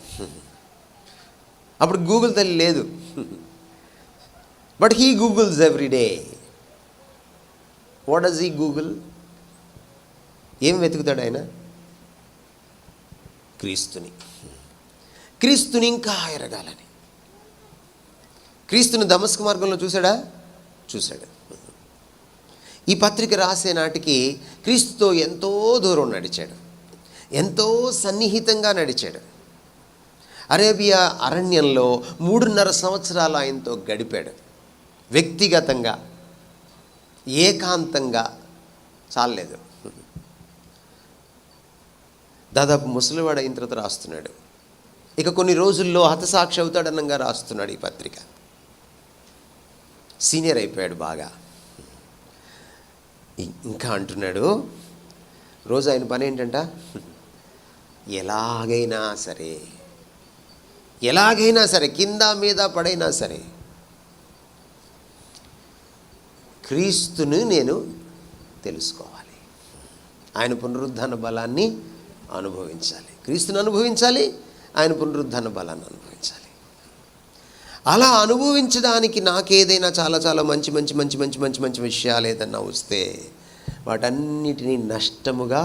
అప్పుడు గూగుల్ తల్లి లేదు, but he Google's everyday. What does he Google? ఏం వెతుకుతాడు ఆయన? క్రీస్తుని ఇంకా ఎరగాలని. క్రీస్తుని దమస్కు మార్గంలో చూశాడు. ఈ పత్రిక రాసే నాటికి క్రీస్తుతో ఎంతో దూరం నడిచాడు, ఎంతో సన్నిహితంగా నడిచాడు. అరేబియా అరణ్యంలో 3.5 సంవత్సరాలు ఆయనతో గడిపాడు. వ్యక్తిగతంగా, ఏకాంతంగా. చాలలేదు, దాదాపు ముసలివాడు అయిన తర్వాత రాస్తున్నాడు. ఇక కొన్ని రోజుల్లో హతసాక్షి అవుతాడన్నంగా రాస్తున్నాడు ఈ పత్రిక. సీనియర్ అయిపోయాడు బాగా. ఇంకా అంటున్నాడు, రోజు ఆయన పని ఏంటంట, ఎలాగైనా సరే ఎలాగైనా సరే, కింద మీద పడైనా సరే క్రీస్తుని నేను తెలుసుకోవాలి. ఆయన పునరుద్ధాన బలాన్ని అనుభవించాలి. క్రీస్తుని అనుభవించాలి, ఆయన పునరుద్ధాన బలాన్ని అనుభవించాలి. అలా అనుభవించడానికి నాకేదైనా చాలా చాలా మంచి మంచి మంచి మంచి మంచి మంచి విషయాలు ఏదన్నా వస్తే వాటన్నిటినీ నష్టముగా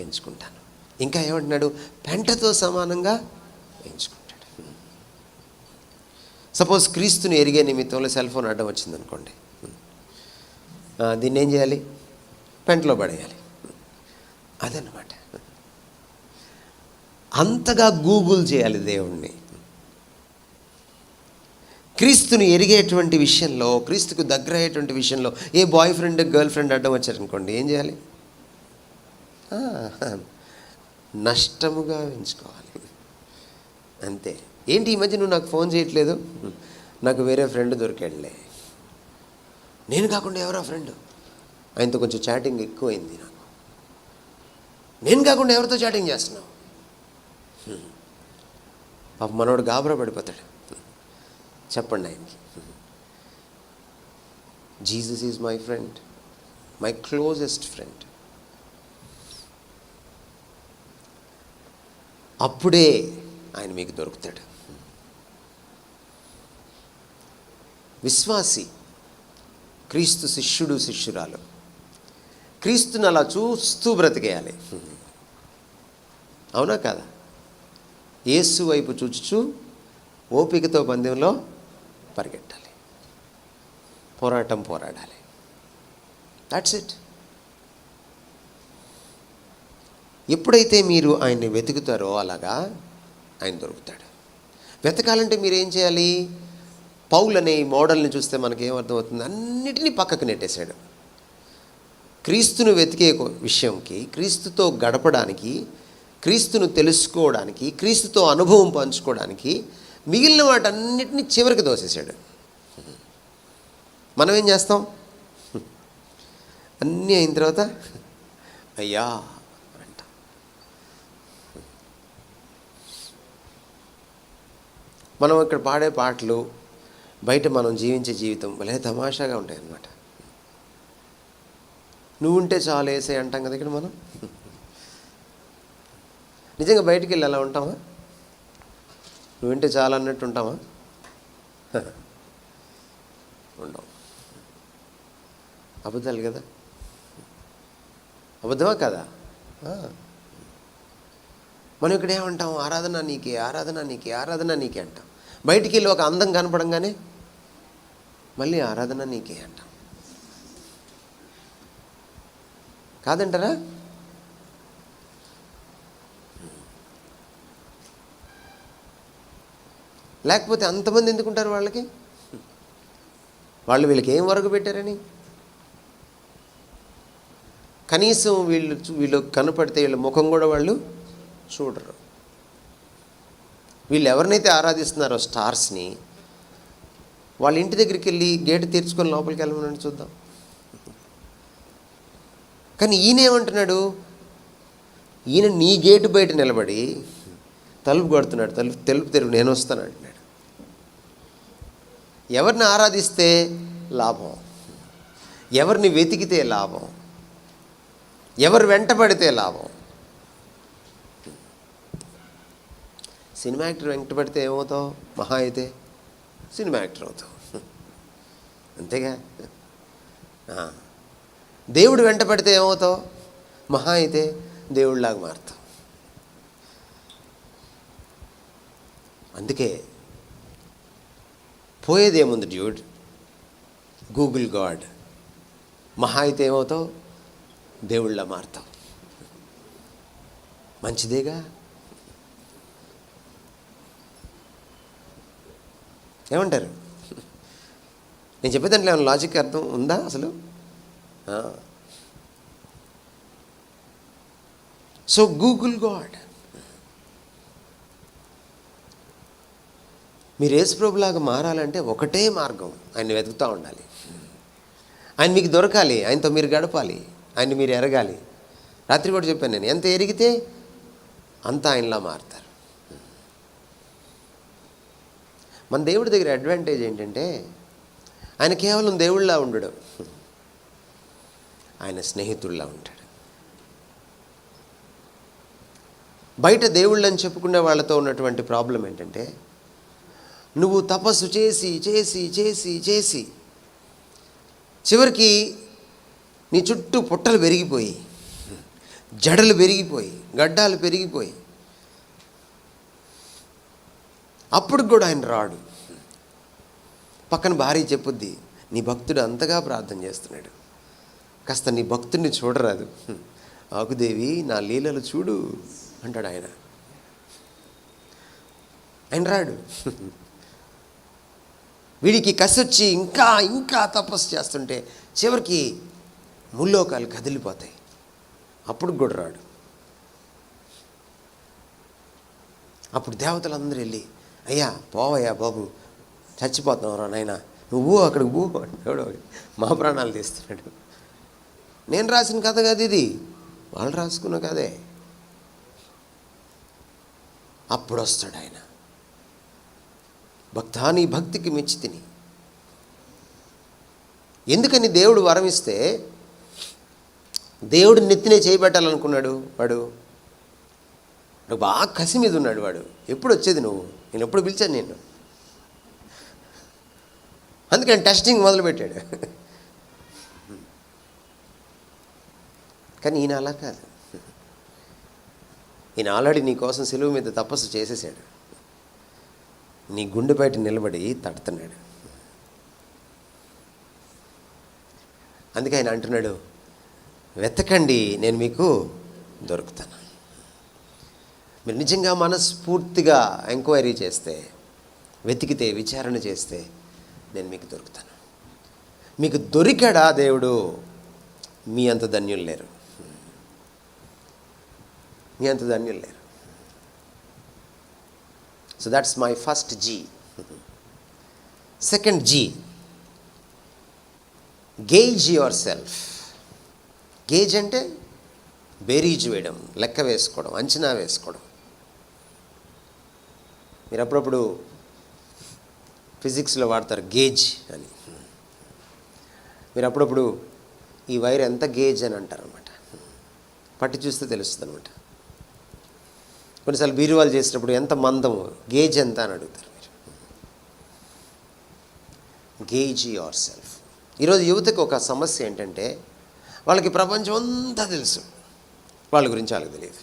ఎంచుకుంటాను. ఇంకా ఏమంటున్నాడు? పెంటతో సమానంగా ఎంచుకుంటాడు. సపోజ్ క్రీస్తుని ఎరిగే నిమిత్తంలో సెల్ ఫోన్ అడ్డం వచ్చిందనుకోండి, దీన్ని ఏం చేయాలి? పెంటలో పడేయాలి. అదన్నమాట. అంతగా గూగుల్ చేయాలి దేవుణ్ణి. క్రీస్తుని ఎరిగేటువంటి విషయంలో, క్రీస్తుకు దగ్గర అయ్యేటువంటి విషయంలో ఏ బాయ్ ఫ్రెండ్ గర్ల్ ఫ్రెండ్ అడ్డం వచ్చారనుకోండి, ఏం చేయాలి? నష్టముగా ఎంచుకోవాలి. అంతే. ఏంటి ఈ మధ్య నువ్వు నాకు ఫోన్ చేయట్లేదు? నాకు వేరే ఫ్రెండ్ దొరికాడులే. నేను కాకుండా ఎవరా ఫ్రెండ్? ఆయనతో కొంచెం చాటింగ్ ఎక్కువైంది నాకు. నేను కాకుండా ఎవరితో చాటింగ్ చేస్తున్నావు? పాప మనోడు గాబరా పడిపోతాడు. చెప్పండి ఆయనకి, Jesus is my friend, my closest friend. అప్పుడే ఆయన మీకు దొరుకుతాడు. విశ్వాసి, క్రీస్తు శిష్యుడు శిష్యురాలు, క్రీస్తుని అలా చూస్తూ బ్రతికేయాలి. అవునా కాదా? యేసు వైపు చూచుచూ ఓపికతో పందెంలో పరిగెట్టాలి, పోరాటం పోరాడాలి. That's it. ఎప్పుడైతే మీరు ఆయన్ని వెతుకుతారో అలాగా ఆయన దొరుకుతాడు. వెతకాలంటే మీరు ఏం చేయాలి? పౌలు అనే ఈ మోడల్ని చూస్తే మనకేమర్థమవుతుంది? అన్నిటినీ పక్కకు నెట్టేశాడు. క్రీస్తును వెతికే విషయంకి, క్రీస్తుతో గడపడానికి, క్రీస్తును తెలుసుకోవడానికి, క్రీస్తుతో అనుభవం పంచుకోవడానికి మిగిలిన వాటన్నిటిని చివరికి దోసేశాడు. మనం ఏం చేస్తాం? అన్నీ అయిన తర్వాత అయ్యా అంట. మనం ఇక్కడ పాడే పాటలు, బయట మనం జీవించే జీవితం భలే తమాషాగా ఉంటాయి అన్నమాట. నువ్వు ఉంటే చాలు వేసే అంటాం కదా ఇక్కడ మనం. నిజంగా బయటికి వెళ్ళి అలా ఉంటామా? నువ్వు ఉంటే చాలు అన్నట్టు ఉంటామా? ఉండవు. అబద్ధాలు కదా. అబద్ధమా కదా? మనం ఇక్కడ ఏమంటాం? ఆరాధన నీకే, ఆరాధన నీకే, ఆరాధన నీకే అంటాం. బయటికి వెళ్ళి ఒక అందం కనపడంగానే మళ్ళీ ఆరాధన నీకే అంటాం. కాదంటారా? లేకపోతే అంతమంది ఎందుకుంటారు వాళ్ళకి? వాళ్ళు వీళ్ళకి ఏం వరకు పెట్టారని. కనీసం వీళ్ళు కనపడితే వీళ్ళ ముఖం కూడా వాళ్ళు చూడరు. వీళ్ళు ఎవరినైతే ఆరాధిస్తున్నారో స్టార్స్ని, వాళ్ళ ఇంటి దగ్గరికి వెళ్ళి గేటు తీర్చుకొని లోపలికి వెళ్ళమని చూద్దాం. కానీ ఈయనేమంటున్నాడు? ఈయన నీ గేటు బయట నిలబడి తలుపు కొడుతున్నాడు. తలుపు తెరువు, నేను వస్తాను అంటున్నాడు. ఎవరిని ఆరాధిస్తే లాభం, ఎవరిని వెతికితే లాభం, ఎవరు వెంటపడితే లాభం. సినిమా యాక్టర్ వెంటపడితే ఏమవుతావు? మహా అయితే సినిమా యాక్టర్ అవుతావు, అంతేగా. దేవుడు వెంటపడితే ఏమవుతావు? మహా అయితే దేవుడిలాగా మారుతావు. అందుకే పోయేదేముంది డ్యూడ్? Google God. మహా అయితే ఏమవుతావు? దేవుళ్ళ మారుతావు. మంచిదేగా. ఏమంటారు? నేను చెప్పేదాంట్లో ఏమైనా లాజిక్ అర్థం ఉందా అసలు? So Google God. మీరు యేసుప్రభులాగా మారాలంటే ఒకటే మార్గం, ఆయన్ని వెతుకుతూ ఉండాలి. ఆయన మీకు దొరకాలి, ఆయనతో మీరు గడపాలి, ఆయన్ని మీరు ఎరగాలి. రాత్రి కూడా చెప్పాను నేను, ఎంత ఎరిగితే అంత ఆయనలా మారుతారు. మన దేవుడి దగ్గర అడ్వాంటేజ్ ఏంటంటే ఆయన కేవలం దేవుళ్ళలా ఉండడు, ఆయన స్నేహితుడిలా ఉంటాడు. బయట దేవుళ్ళని చెప్పుకునే వాళ్ళతో ఉన్నటువంటి ప్రాబ్లం ఏంటంటే, నువ్వు తపస్సు చేసి చేసి చేసి చేసి చివరికి నీ చుట్టూ పుట్టలు పెరిగిపోయి, జడలు పెరిగిపోయి, గడ్డాలు పెరిగిపోయి, అప్పుడు కూడా ఆయన రాడు. పక్కన భార్య చెప్పుద్ది, నీ భక్తుడు అంతగా ప్రార్థన చేస్తున్నాడు, కాస్త నీ భక్తుడిని చూడరాదు, ఆకుదేవి నా లీలలు చూడు అంటాడు ఆయన. ఆయన రాడు. వీడికి కసొచ్చి ఇంకా ఇంకా తపస్సు చేస్తుంటే చివరికి ముల్లోకాలు కదిలిపోతాయి, అప్పుడు కూడా రాడు. అప్పుడు దేవతలందరూ వెళ్ళి, అయ్యా పోవయ్యా బాబు, చచ్చిపోతున్నావురా నాయన, నువ్వు అక్కడికి పో అంటాడు. మా ప్రాణాలు తీస్తున్నాడు. నేను రాసిన కథ కాదు ఇది, వాళ్ళు రాసుకున్న కథే. అప్పుడు వస్తాడు ఆయన. భక్తా నీ భక్తికి మెచ్చి తిని. ఎందుకని దేవుడు వరం ఇస్తే దేవుడు నెత్తినే చేయబెట్టాలనుకున్నాడు వాడు బాగా కసి మీద ఉన్నాడు వాడు. ఎప్పుడు వచ్చేది నువ్వు, నేను ఎప్పుడు పిలిచాను నేను, అందుకని టెస్టింగ్ మొదలుపెట్టాడు. కానీ ఈయన అలా కాదు. ఈయన ఆల్రెడీ నీ కోసం సెలువు మీద తపస్సు చేసేసాడు, నీ గుండె బయట నిలబడి తడుతున్నాడు. అందుకే ఆయన అంటున్నాడు, వెతకండి నేను మీకు దొరుకుతాను. మీరు నిజంగా మనస్ఫూర్తిగా ఎంక్వైరీ చేస్తే, వెతికితే, విచారణ చేస్తే నేను మీకు దొరుకుతాను. మీకు దొరికాడా దేవుడు, మీ అంత ధన్యులు లేరు, మీ అంత ధన్యులు లేరు. So that's my first G. Second G, gauge yourself. Gauge అంటే బేరీజ్ వేయడం, లెక్క వేసుకోవడం, అంచనా వేసుకోవడం. మీరు అప్పుడప్పుడు ఫిజిక్స్లో వాడతారు గేజ్ అని. మీరు అప్పుడప్పుడు ఈ వైర్ ఎంత గేజ్ అని అంటారు అనమాట. పట్టి చూస్తే తెలుస్తుంది అనమాట. కొన్నిసార్లు బీరువాలు చేసేటప్పుడు ఎంత మందము, గేజ్ ఎంత అని అడుగుతారు మీరు. Gauge your self. ఈరోజు యువతకు ఒక సమస్య ఏంటంటే, వాళ్ళకి ప్రపంచం అంతా తెలుసు, వాళ్ళ గురించి వాళ్ళకి తెలియదు.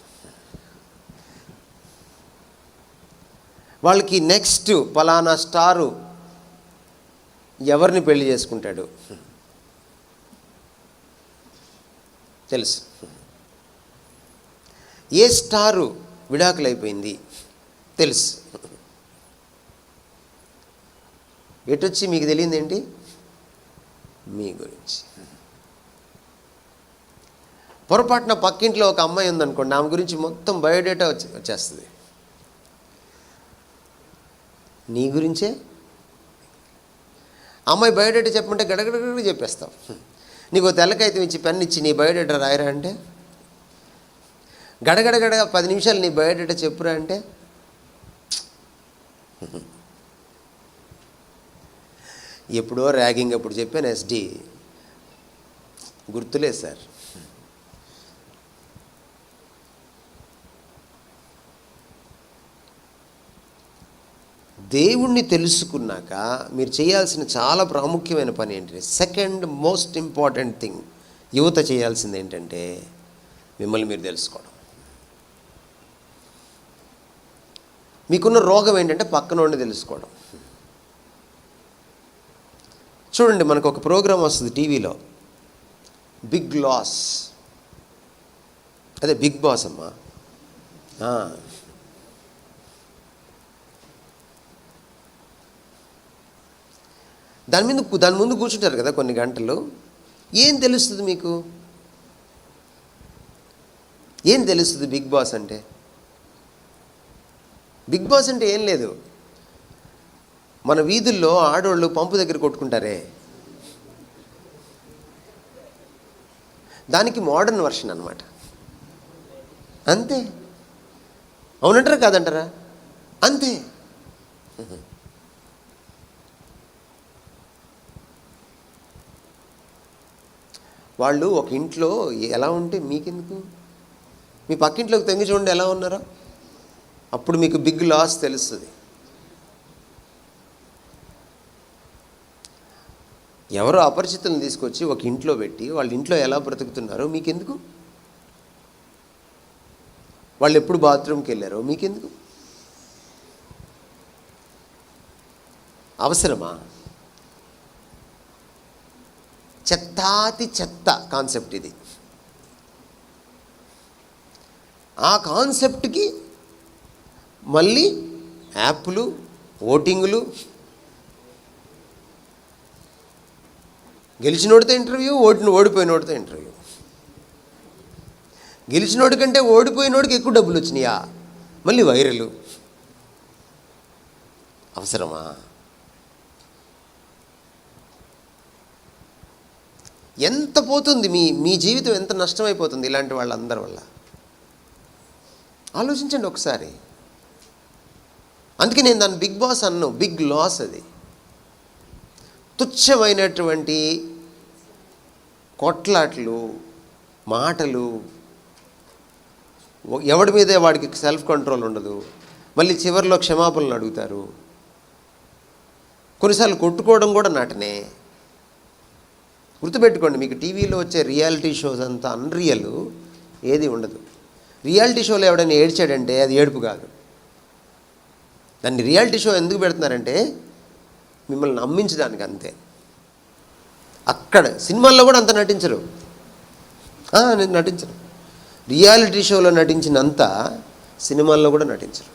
వాళ్ళకి నెక్స్ట్ పలానా స్టారు ఎవరిని పెళ్లి చేసుకుంటాడు తెలుసు, ఏ స్టారు విడాకులైపోయింది తెలుసు. ఎటొచ్చి మీకు తెలియదు ఏంటి, మీ గురించి. పొరపాటున పక్కింట్లో ఒక అమ్మాయి ఉందనుకోండి, ఆమె గురించి మొత్తం బయోడేటా వచ్చేస్తుంది. నీ గురించే. అమ్మాయి బయోడేటా చెప్పమంటే గడగడగడ చెప్పేస్తావు. నీకు తెల్లకాయితం ఇచ్చి పెన్ ఇచ్చి నీ బయోడేటా రాయరా అంటే, గడగడగడ 10 నిమిషాలు నీ బయోడేటా చెప్పురా అంటే, ఎప్పుడో ర్యాగింగ్ అప్పుడు చెప్పాను ఎస్డి, గుర్తులేదు సార్. దేవుణ్ణి తెలుసుకున్నాక మీరు చేయాల్సిన చాలా ప్రాముఖ్యమైన పని ఏంటంటే, సెకండ్ మోస్ట్ ఇంపార్టెంట్ థింగ్ యువత చేయాల్సింది ఏంటంటే, మిమ్మల్ని మీరు తెలుసుకోవడం. మీకున్న రోగం ఏంటంటే పక్కనోడిని తెలుసుకోవడం. చూడండి, మనకు ఒక ప్రోగ్రాం వస్తుంది టీవీలో, బిగ్ లాస్, అదే బిగ్ బాస్ అమ్మా. దాని ముందు కూర్చుంటారు కదా కొన్ని గంటలు. ఏం తెలుస్తుంది మీకు, ఏం తెలుస్తుంది బిగ్ బాస్ అంటే? బిగ్ బాస్ అంటే ఏం లేదు, మన వీధుల్లో ఆడవాళ్ళు పంపు దగ్గర కొట్టుకుంటారే, దానికి మోడర్న్ వర్షన్ అన్నమాట. అంతే. అవునంటారా కాదంటారా? అంతే. వాళ్ళు ఒక ఇంట్లో ఎలా ఉంటే మీకెందుకు? మీ పక్కింట్లోకి తొంగి చూడండి ఎలా ఉన్నారో, అప్పుడు మీకు బిగ్ లాస్ తెలుస్తుంది. ఎవరో అపరిచితులను తీసుకొచ్చి ఒక ఇంట్లో పెట్టి వాళ్ళ ఇంట్లో ఎలా బ్రతుకుతున్నారో మీకెందుకు? వాళ్ళు ఎప్పుడు బాత్రూమ్కి వెళ్ళారో మీకెందుకు? అవసరమా? చెత్తాతి చెత్త కాన్సెప్ట్ ఇది. ఆ కాన్సెప్ట్కి మళ్ళీ యాప్లు, ఓటింగులు, గెలిచినోడితో ఇంటర్వ్యూ, ఓడిపోయినోడితో ఇంటర్వ్యూ. గెలిచినోడి కంటే ఓడిపోయినోడికి ఎక్కువ డబ్బులు వచ్చినాయా? మళ్ళీ వైరలు. అవసరమా? ఎంత పోతుంది మీ జీవితం, ఎంత నష్టమైపోతుంది ఇలాంటి వాళ్ళందరి వల్ల. ఆలోచించండి ఒకసారి. అందుకే నేను దాన్ని బిగ్ బాస్ అన్ను, బిగ్ లాస్. అది తుచ్చమైనటువంటి కొట్లాట్లు, మాటలు, ఎవడి మీదే వాడికి సెల్ఫ్ కంట్రోల్ ఉండదు. మళ్ళీ చివరిలో క్షమాపణలు అడుగుతారు. కొన్నిసార్లు కొట్టుకోవడం కూడా నటనే. గుర్తుపెట్టుకోండి, మీకు టీవీలో వచ్చే రియాలిటీ షోస్ అంతా అన్రియల్, ఏది ఉండదు. రియాలిటీ షోలో ఎవడైనా ఏడ్చాడంటే అది ఏడుపు కాదు. దాన్ని రియాలిటీ షో ఎందుకు పెడుతున్నారంటే మిమ్మల్ని నమ్మించడానికి, అంతే. అక్కడ సినిమాల్లో కూడా అంత నటించరు, నటించరు. రియాలిటీ షోలో నటించినంత సినిమాల్లో కూడా నటించరు.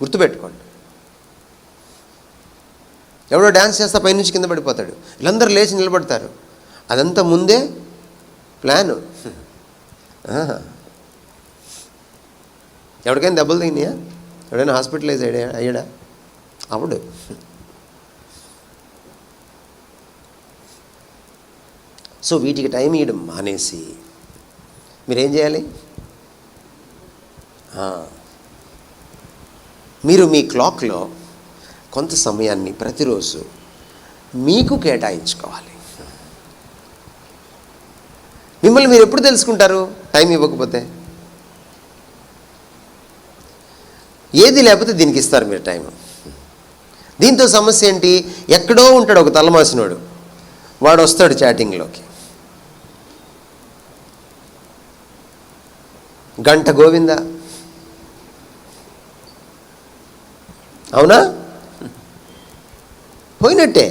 గుర్తుపెట్టుకోండి. ఎవడో డ్యాన్స్ చేస్తా పైనుంచి కింద పడిపోతాడు, వీళ్ళందరూ లేచి నిలబడతారు. అదంతా ముందే ప్లాను. ఎవరికైనా దెబ్బలు తగినాయా? ఎవడైనా హాస్పిటలైజ్ అయ్యాడా? అవడు. సో వీటికి టైం ఇవ్వడం మానేసి మీరేం చేయాలి? మీరు మీ క్లాక్లో కొంత సమయాన్ని ప్రతిరోజు మీకు కేటాయించుకోవాలి. మిమ్మల్ని మీరు ఎప్పుడు తెలుసుకుంటారు టైం ఇవ్వకపోతే? ఏది లేకపోతే దీనికి ఇస్తారు మీరు టైం. దీంతో సమస్య ఏంటి? ఎక్కడో ఉంటాడు ఒక తలమాసినోడు, వాడు వస్తాడు చాటింగ్లోకి. గంట గోవిందా, అవునా? పోయినట్టే.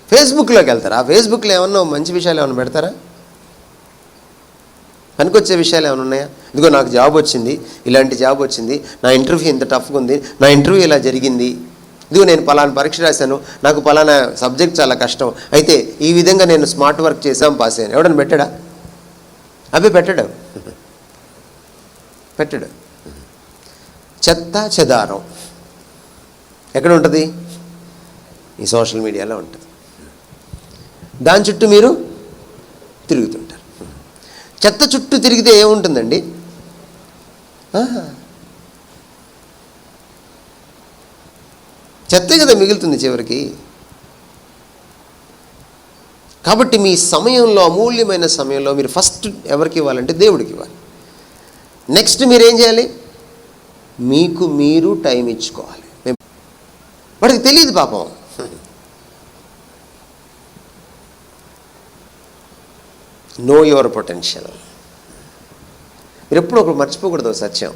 ఫేస్బుక్లోకి వెళ్తారా? ఆ ఫేస్బుక్లో ఏమన్నా మంచి విషయాలు ఏమైనా పెడతారా? పనికొచ్చే విషయాలు ఏమైనా ఉన్నాయా? ఇదిగో నాకు జాబ్ వచ్చింది, ఇలాంటి జాబ్ వచ్చింది, నా ఇంటర్వ్యూ ఇంత టఫ్గా ఉంది, నా ఇంటర్వ్యూ ఇలా జరిగింది, ఇదిగో నేను పలానా పరీక్ష రాశాను, నాకు పలానా సబ్జెక్ట్ చాలా కష్టం, అయితే ఈ విధంగా నేను స్మార్ట్ వర్క్ చేసాం, పాస్ అయ్యాను. ఎవడన్నా పెట్టాడా? అవి పెట్టడు. చెత్త చెదారం ఎక్కడ ఉంటుంది? ఈ సోషల్ మీడియాలో ఉంటుంది. దాని చుట్టూ మీరు తిరుగుతుంటారు. చెత్త చుట్టూ తిరిగితే ఏముంటుందండి? చెత్తే కదా మిగులుతుంది చివరికి. కాబట్టి మీ సమయంలో, అమూల్యమైన సమయంలో మీరు ఫస్ట్ ఎవరికి ఇవ్వాలంటే దేవుడికి ఇవ్వాలి. నెక్స్ట్ మీరేం చేయాలి? మీకు మీరు టైం ఇచ్చుకోవాలి. వాడికి తెలియదు పాపం. Know your potential. మీరు ఎప్పుడు ఒకటి మర్చిపోకూడదు సత్యం.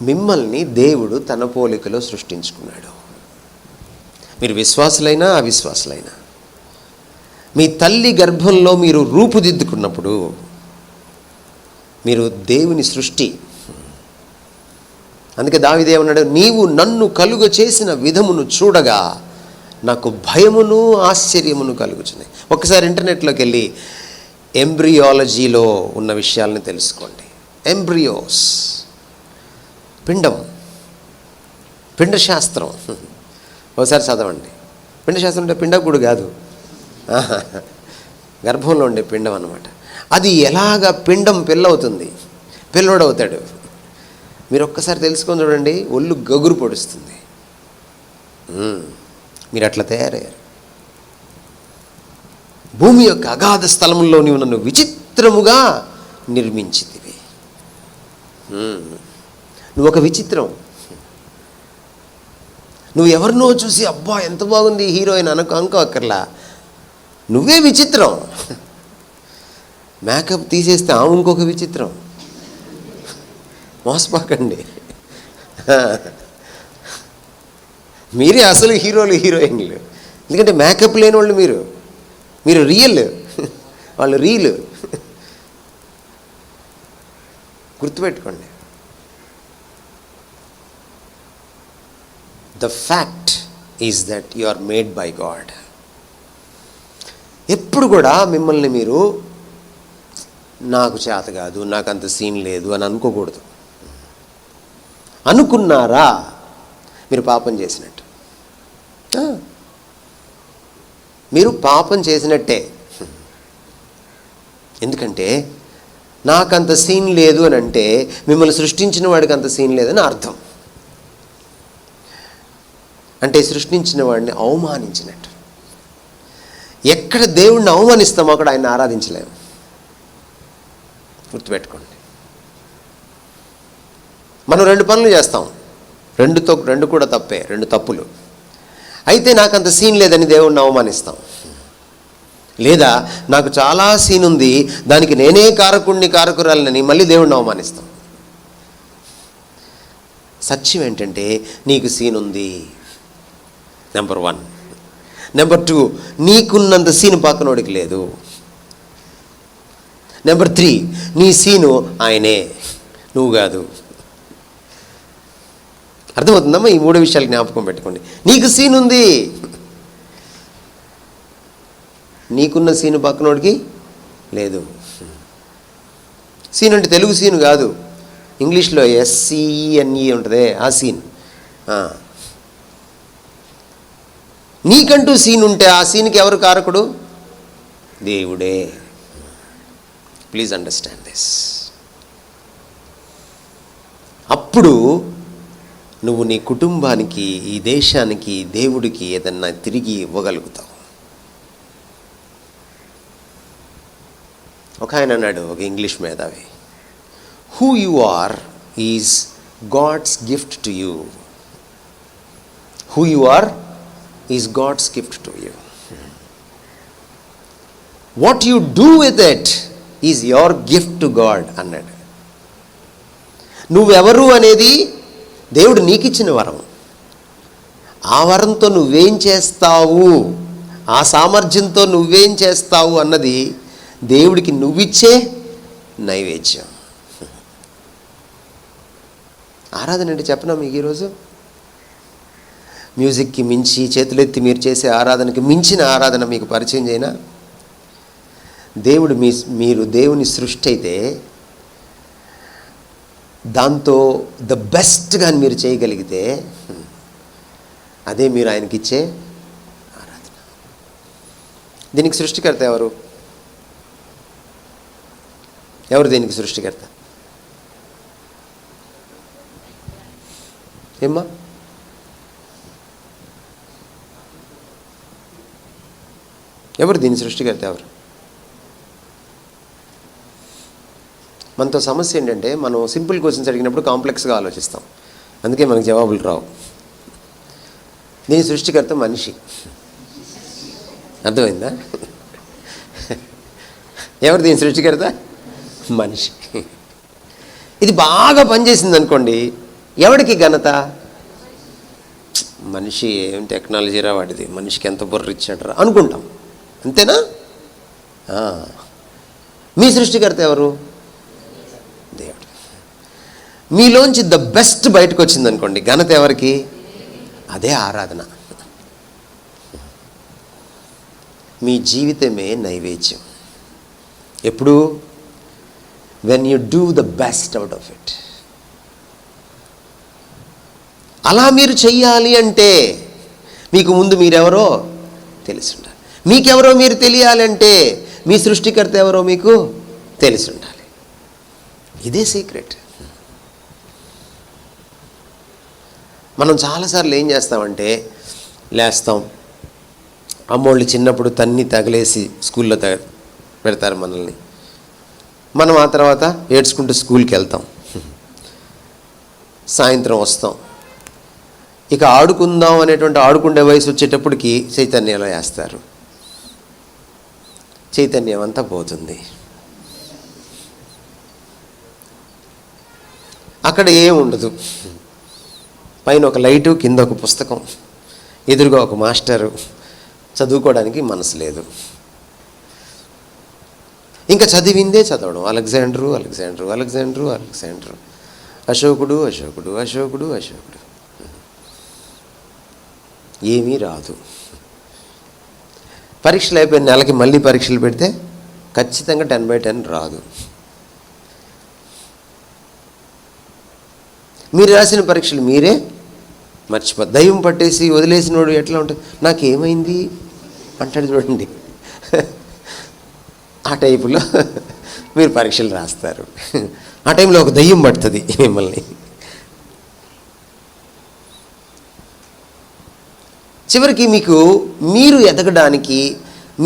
మిమ్మల్ని దేవుడు తన పోలికలో సృష్టించుకున్నాడు. మీరు విశ్వాసులైనా అవిశ్వాసులైనా మీ తల్లి గర్భంలో మీరు రూపుదిద్దుకున్నప్పుడు మీరు దేవుని సృష్టి. అందుకే దావీదేమన్నాడు? నీవు నన్ను కలుగ చేసిన విధమును చూడగా నాకు భయమును ఆశ్చర్యమును కలుగుచున్నాయి. ఒకసారి ఇంటర్నెట్లోకి వెళ్ళి ఎంబ్రియాలజీలో ఉన్న విషయాలను తెలుసుకోండి. ఎంబ్రియోస్, పిండశాస్త్రం ఒకసారి చదవండి. పిండశాస్త్రం అంటే పిండకుడు కాదు, గర్భంలో ఉండే పిండం అన్నమాట. అది ఎలాగ పిండం పిల్లవుతుంది, పిల్లోడవుతాడు. మీరు ఒక్కసారి తెలుసుకొని చూడండి, ఒళ్ళు గగురు పొడుస్తుంది. మీరు అట్లా తయారయ్యారు. భూమి యొక్క అగాధ స్థలంలో నీవు నన్ను విచిత్రముగా నిర్మించితివి. నువ్వు ఒక విచిత్రం. నువ్వు ఎవరినో చూసి అబ్బా ఎంత బాగుంది హీరోయిన్ అనుకోక్కర్లా, నువ్వే విచిత్రం. మేకప్ తీసేస్తే ఆమె ఇంకొక విచిత్రం. మోసపోకండి. మీరే అసలు హీరోలు హీరోయిన్లు. ఎందుకంటే మేకప్ లేని వాళ్ళు మీరు రియల్, వాళ్ళు రీల్. గుర్తుపెట్టుకోండి. The fact is that you are made by God. ఎప్పుడు కూడా మిమ్మల్ని మీరు నాకు చేత కాదు, నాకు అంత సీన్ లేదు అని అనుకోకూడదు. అనుకున్నారా మీరు పాపం చేసినట్టు. మీరు పాపం చేసినట్టే. ఎందుకంటే నాకంత సీన్ లేదు అని అంటే మిమ్మల్ని సృష్టించిన వాడికి అంత సీన్ లేదని అర్థం. అంటే సృష్టించిన వాడిని అవమానించినట్టు. ఎక్కడ దేవుణ్ణి అవమానిస్తామో అక్కడ ఆయన ఆరాధించలేము. గుర్తుపెట్టుకోండి. మనం 2 పనులు చేస్తాం, రెండు కూడా తప్పే, 2 తప్పులు. అయితే నాకంత సీన్ లేదని దేవుణ్ణి అవమానిస్తాం. లేదా నాకు చాలా సీన్ ఉంది, దానికి నేనే కారకురాలని మళ్ళీ దేవుణ్ణి అవమానిస్తాం. సత్యం ఏంటంటే నీకు సీన్ ఉంది, నెంబర్ 1. నెంబర్ 2, నీకున్నంత సీన్ పక్కనోడికి లేదు. నెంబర్ 3, నీ సీను ఆయనే, నువ్వు కాదు. అర్థమవుతుందమ్మా? ఈ 3 విషయాలు జ్ఞాపకం పెట్టుకోండి. నీకు సీన్ ఉంది, నీకున్న సీను పక్కనోడికి లేదు. సీన్ అంటే తెలుగు సీను కాదు, ఇంగ్లీష్లో SCENE ఉంటుంది, ఆ సీన్. నీకంటూ సీన్ ఉంటే ఆ సీన్కి ఎవరు కారకుడు? దేవుడే. Please understand this. అప్పుడు నువ్వు నీ కుటుంబానికి, ఈ దేశానికి, దేవుడికి ఏదన్నా తిరిగి ఇవ్వగలుగుతావు. ఒక ఆయన అన్నాడు, ఒక ఇంగ్లీష్ మేధావి, who you are is God's gift to you. Who you are is God's gift to you. What you do with it is your gift to God అన్నాడు. నువ్వెవరు అనేది దేవుడు నీకిచ్చిన వరం. ఆ వరంతో నువ్వేం చేస్తావు, ఆ సామర్థ్యంతో నువ్వేం చేస్తావు అన్నది దేవుడికి నువ్విచ్చే నైవేద్యం. ఆరాధన అంటే చెప్పనా మీకు ఈరోజు? మ్యూజిక్కి మించి, చేతులెత్తి మీరు చేసే ఆరాధనకి మించిన ఆరాధన మీకు పరిచయం చేయనా? మీరు దేవుని సృష్టి అయితే దాంతో ద బెస్ట్గా మీరు చేయగలిగితే అదే మీరు ఆయనకిచ్చే ఆరాధన. దీనికి సృష్టికర్త ఎవరు? దీనికి సృష్టికర్త? ఏమ్మా? ఎవరు దీని సృష్టికర్త? ఎవరు? మనతో సమస్య ఏంటంటే మనం సింపుల్ క్వశ్చన్స్ అడిగినప్పుడు కాంప్లెక్స్గా ఆలోచిస్తాం, అందుకే మనకు జవాబులు రావు. దీని సృష్టికర్త మనిషి. అర్థమైందా? ఎవరు దీని సృష్టికర్త? మనిషి. ఇది బాగా పనిచేసింది అనుకోండి, ఎవడికి ఘనత? మనిషి ఏం టెక్నాలజీరా వాడిది, మనిషికి ఎంత బుర్ర ఇచ్చాడరా అనుకుంటాం. అంతేనా? మీ సృష్టికర్త ఎవరు? దేవుడు. మీలోంచి ద బెస్ట్ బయటకు వచ్చింది అనుకోండి, ఘనత ఎవరికి? అదే ఆరాధన. మీ జీవితమే నైవేద్యం. ఎప్పుడు? When you do the best out of it. అలా మీరు చెయ్యాలి అంటే మీకు ముందు మీరెవరో తెలిసి ఉండాలి. మీకెవరో మీరు తెలియాలంటే మీ సృష్టికర్త ఎవరో మీకు తెలిసి ఉండాలి. ఇదే సీక్రెట్. మనం చాలాసార్లు ఏం చేస్తామంటే లేస్తాం, అమ్మోళ్ళు చిన్నప్పుడు తన్ని తగిలేసి స్కూల్లో పెడతారు మనల్ని. మనం ఆ తర్వాత ఏడ్చుకుంటూ స్కూల్కి వెళ్తాం, సాయంత్రం వస్తాం. ఇక ఆడుకుందాం అనేటువంటి ఆడుకుండే వయసు వచ్చేటప్పటికి చైతన్యంలో వేస్తారు. చైతన్యం అంతా పోతుంది. అక్కడ ఏం ఉండదు. పైన ఒక లైటు, కింద ఒక పుస్తకం, ఎదురుగా ఒక మాస్టరు. చదువుకోవడానికి మనసు లేదు. ఇంకా చదివిందే చదవడం. అలెగ్జాండరు అలెగ్జాండరు అలెగ్జాండరు అలెగ్జాండరు, అశోకుడు అశోకుడు అశోకుడు అశోకుడు. ఏమీ రాదు. పరీక్షలు అయిపోయిన నెలకి మళ్ళీ పరీక్షలు పెడితే ఖచ్చితంగా 10/10 రాదు. మీరు రాసిన పరీక్షలు మీరే మర్చిపోతారు. దయ్యం పట్టేసి వదిలేసినోడు ఎట్లా ఉంటుంది, నాకేమైంది అంటాడు చూడండి. ఆ టైపులో మీరు పరీక్షలు రాస్తారు. ఆ టైంలో ఒక దయ్యం పడుతుంది మిమ్మల్ని. చివరికి మీరు ఎదగడానికి,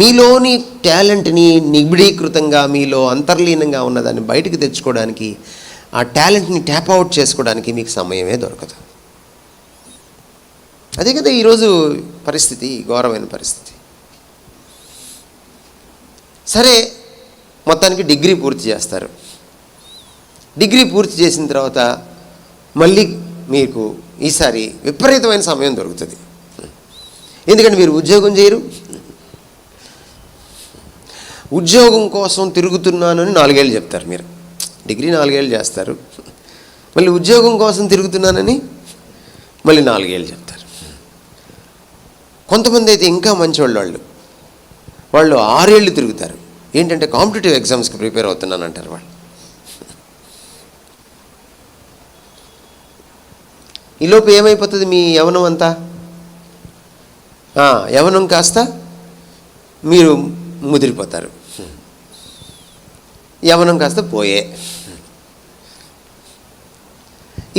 మీలోని టాలెంట్ని నిబిడీకృతంగా మీలో అంతర్లీనంగా ఉన్నదాన్ని బయటకు తెచ్చుకోవడానికి, ఆ టాలెంట్ని ట్యాప్ అవుట్ చేసుకోవడానికి మీకు సమయమే దొరకదు. అదే కదా ఈరోజు పరిస్థితి, ఘోరమైన పరిస్థితి. సరే, మొత్తానికి డిగ్రీ పూర్తి చేస్తారు. డిగ్రీ పూర్తి చేసిన తర్వాత మళ్ళీ మీకు ఈసారి విపరీతమైన సమయం దొరుకుతుంది. ఎందుకంటే మీరు ఉద్యోగం చేయరు. ఉద్యోగం కోసం తిరుగుతున్నానని 4 ఏళ్ళు చెప్తారు. మీరు డిగ్రీ 4 ఏళ్ళు చేస్తారు, మళ్ళీ ఉద్యోగం కోసం తిరుగుతున్నానని మళ్ళీ 4 ఏళ్ళు చెప్తారు. కొంతమంది అయితే ఇంకా మంచివాళ్ళు, వాళ్ళు 6 ఏళ్ళు తిరుగుతారు. ఏంటంటే కాంపిటేటివ్ ఎగ్జామ్స్కి ప్రిపేర్ అవుతున్నాను అంటారు వాళ్ళు. ఈలోపు ఏమైపోతుంది మీ యవనం అంతా? యవనం కాస్త మీరు ముదిరిపోతారు. యవనం కాస్త పోయే.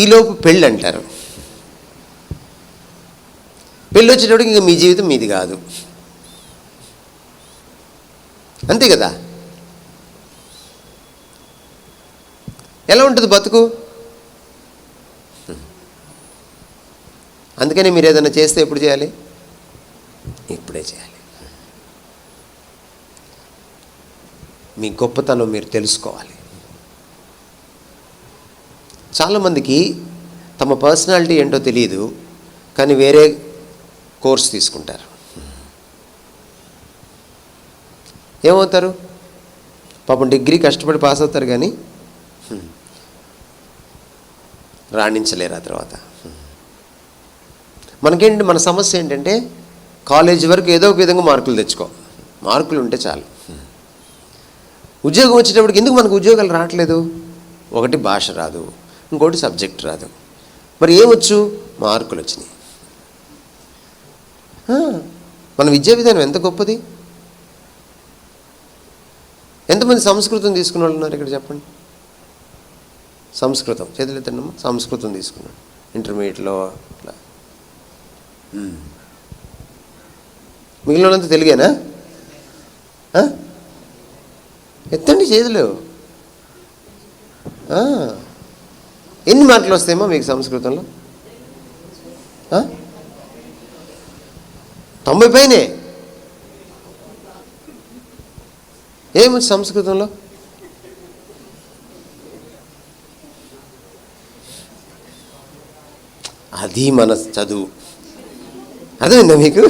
ఈలోపు పెళ్ళి అంటారు. పెళ్ళి వచ్చేటప్పటికి ఇంకా మీ జీవితం మీది కాదు. అంతే కదా? ఎలా ఉంటుంది బతుకు? అందుకని మీరు ఏదైనా చేస్తే ఎప్పుడు చేయాలి? ఇప్పుడే చేయాలి. మీ గొప్పతనం మీరు తెలుసుకోవాలి. చాలామందికి తమ పర్సనాలిటీ ఏంటో తెలియదు, కానీ వేరే కోర్స్ తీసుకుంటారు. ఏమవుతారు? పాపం డిగ్రీ కష్టపడి పాస్ అవుతారు, కానీ రాణించలేరు ఆ తర్వాత. మనకేంటి, మన సమస్య ఏంటంటే కాలేజీ వరకు ఏదో ఒక విధంగా మార్కులు తెచ్చుకో, మార్కులు ఉంటే చాలు. ఉద్యోగం వచ్చేటప్పటికి ఎందుకు మనకు ఉద్యోగాలు రావట్లేదు? ఒకటి భాష రాదు, ఇంకోటి సబ్జెక్ట్ రాదు. మరి ఏమొచ్చు? మార్కులు వచ్చినాయి. మన విద్యా విధానం ఎంత గొప్పది! ఎంతమంది సంస్కృతం తీసుకున్న వాళ్ళు ఉన్నారు ఇక్కడ చెప్పండి? సంస్కృతం చేతులు ఎత్తండమ్మా. సంస్కృతం తీసుకున్నాడు ఇంటర్మీడియట్లో అట్లా. మిగిలినంత తెలుగేనా? ఎత్తండి చేతులు. ఎన్ని మార్కులు వస్తాయేమో మీకు సంస్కృతంలో? 90 పైనే. ఏమొచ్చు సంస్కృతంలో? అది మన చదువు. అర్థమైందా మీకు?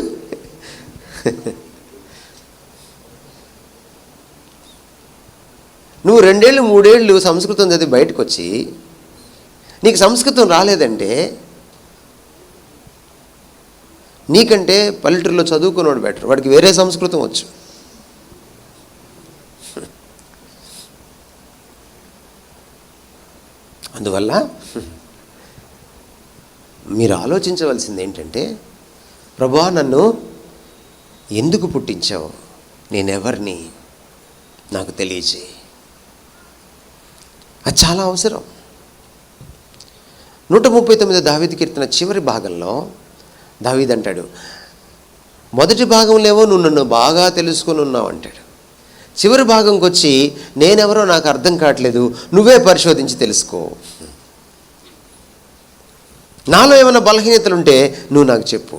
నువ్వు 2 ఏళ్ళు 3 ఏళ్ళు సంస్కృతం చదివి బయటకు వచ్చి నీకు సంస్కృతం రాలేదంటే నీకంటే పల్లెటూరులో చదువుకున్నాడు బెటర్. వాడికి వేరే సంస్కృతం వచ్చు. అందువల్ల మీరు ఆలోచించవలసింది ఏంటంటే, ప్రభువా నన్ను ఎందుకు పుట్టించావు? నేనెవరిని నాకు తెలియజేయి. అది చాలా అవసరం. 139 దావీదు కీర్తన చివరి భాగంలో దావీదు అంటాడు, మొదటి భాగంలో ఏమో నువ్వు నన్ను బాగా తెలుసుకొని ఉన్నావు అంటాడు. చివరి భాగంకి వచ్చి నేనెవరో నాకు అర్థం కావట్లేదు, నువ్వే పరిశోధించి తెలుసుకో, నాలో ఏమైనా బలహీనతలు ఉంటే నువ్వు నాకు చెప్పు.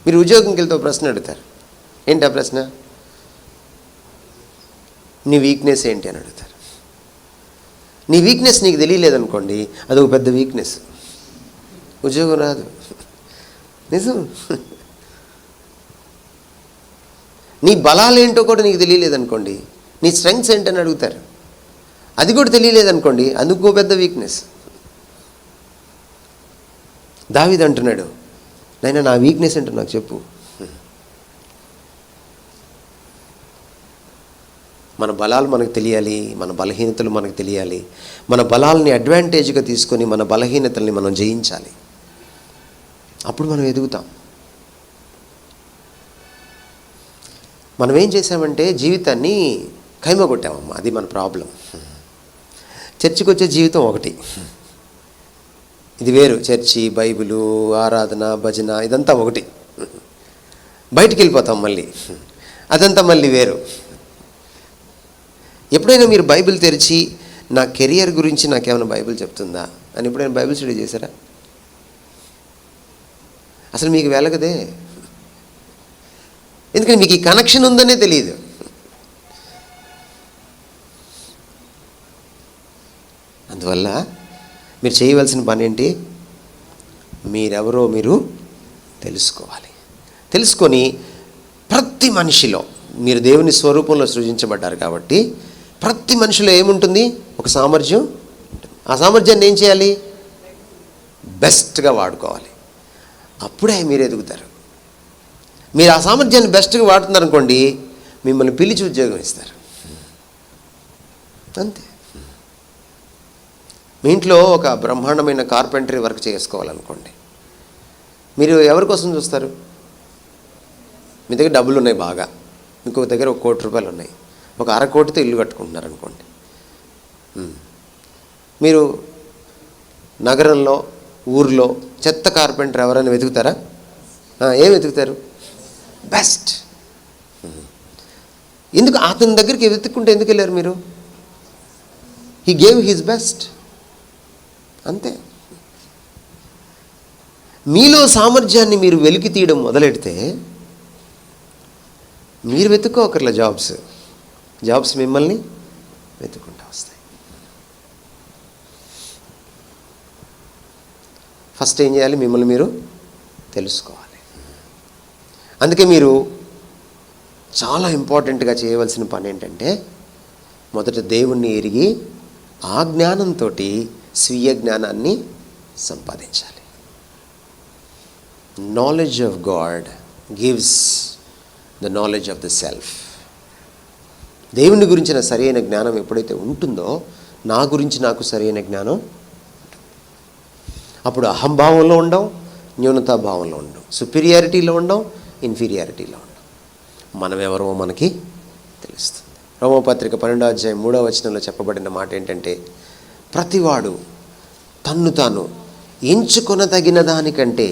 మీరు ఉద్యోగంకి వెళ్తే ప్రశ్న అడుగుతారు. ఏంటి ఆ ప్రశ్న? నీ వీక్నెస్ ఏంటి అని అడుగుతారు. నీ వీక్నెస్ నీకు తెలియలేదనుకోండి, అది ఒక పెద్ద వీక్నెస్, ఉద్యోగం రాదు. నిజం. నీ బలాలు ఏంటో కూడా నీకు తెలియలేదనుకోండి, నీ స్ట్రెంగ్స్ ఏంటని అడుగుతారు, అది కూడా తెలియలేదనుకోండి, అందుకో పెద్ద వీక్నెస్. దావీదు అంటున్నాడు, నాయనా నా వీక్నెస్ ఏంటో నాకు చెప్పు. మన బలాలు మనకు తెలియాలి, మన బలహీనతలు మనకు తెలియాలి. మన బలాలని అడ్వాంటేజ్గా తీసుకొని మన బలహీనతల్ని మనం జయించాలి. అప్పుడు మనం ఎదుగుతాం. మనం ఏం చేసామంటే జీవితాన్ని ఖైమ కొట్టామమ్మా, అది మన ప్రాబ్లం. చర్చికి వచ్చే జీవితం ఒకటి, ఇది వేరు. చర్చి, బైబిలు, ఆరాధన, భజన ఇదంతా ఒకటి. బయటికి వెళ్ళిపోతాం మళ్ళీ, అదంతా మళ్ళీ వేరు. ఎప్పుడైనా మీరు బైబిల్ తెరిచి నా కెరియర్ గురించి నాకేమైనా బైబిల్ చెప్తుందా అని ఎప్పుడైనా బైబిల్ స్టడీ చేశారా? అసలు మీకు వెలగదే, ఎందుకంటే మీకు ఈ కనెక్షన్ ఉందనే తెలియదు. అందువల్ల మీరు చేయవలసిన పని ఏంటి? మీరెవరో మీరు తెలుసుకోవాలి. తెలుసుకొని ప్రతి మనిషిలో, మీరు దేవుని స్వరూపంలో సృజించబడ్డారు కాబట్టి ప్రతి మనిషిలో ఏముంటుంది? ఒక సామర్థ్యం ఉంటుంది. ఆ సామర్థ్యాన్ని ఏం చేయాలి? బెస్ట్గా వాడుకోవాలి. అప్పుడే మీరు ఎదుగుతారు. మీరు ఆ సామర్థ్యాన్ని బెస్ట్గా వాడుతున్నారనుకోండి, మిమ్మల్ని పిలిచి ఉద్యోగం ఇస్తారు. అంతే. మీ ఇంట్లో ఒక బ్రహ్మాండమైన కార్పెంటరీ వర్క్ చేసుకోవాలనుకోండి, మీరు ఎవరి కోసం చూస్తారు? మీ దగ్గర డబ్బులు ఉన్నాయి బాగా, ఇంకొక దగ్గర ₹1 కోటి ఉన్నాయి, ఒక ½ కోటితో ఇల్లు కట్టుకుంటున్నారు అనుకోండి. మీరు నగరంలో, ఊర్లో చెత్త కార్పెంటర్ ఎవరైనా వెతుకుతారా? ఏం వెతుకుతారు? బెస్ట్. ఎందుకు అతని దగ్గరికి వెతుక్కుంటే ఎందుకు వెళ్ళారు మీరు? He gave his best. అంతే. మీలో సామర్థ్యాన్ని మీరు వెలికి తీయడం మొదలెడితే మీరు వెతుక్కోకర్లే జాబ్స్ మిమ్మల్ని వెతుక్కుంటూ వస్తాయి. ఫస్ట్ ఏం చేయాలి? మిమ్మల్ని మీరు తెలుసుకోవాలి. అందుకే మీరు చాలా ఇంపార్టెంట్గా చేయవలసిన పని ఏంటంటే, మొదట దేవుణ్ణి ఎరిగి ఆ జ్ఞానంతో స్వీయ జ్ఞానాన్ని సంపాదించాలి. Knowledge of God gives the knowledge of the self. దేవుని గురించిన సరైన జ్ఞానం ఎప్పుడైతే ఉంటుందో, నా గురించి నాకు సరైన జ్ఞానం, అప్పుడు అహంభావంలో ఉండం, న్యూనతాభావంలో ఉండం, సుపీరియారిటీలో ఉండం, ఇన్ఫీరియారిటీలో ఉండం. మనం ఎవరో మనకి తెలుస్తుంది. రోమపత్రిక 12వ అధ్యాయం 3వ వచనంలో చెప్పబడిన మాట ఏంటంటే, ప్రతివాడు తన్ను తాను ఎంచుకొనదగిన దానికంటే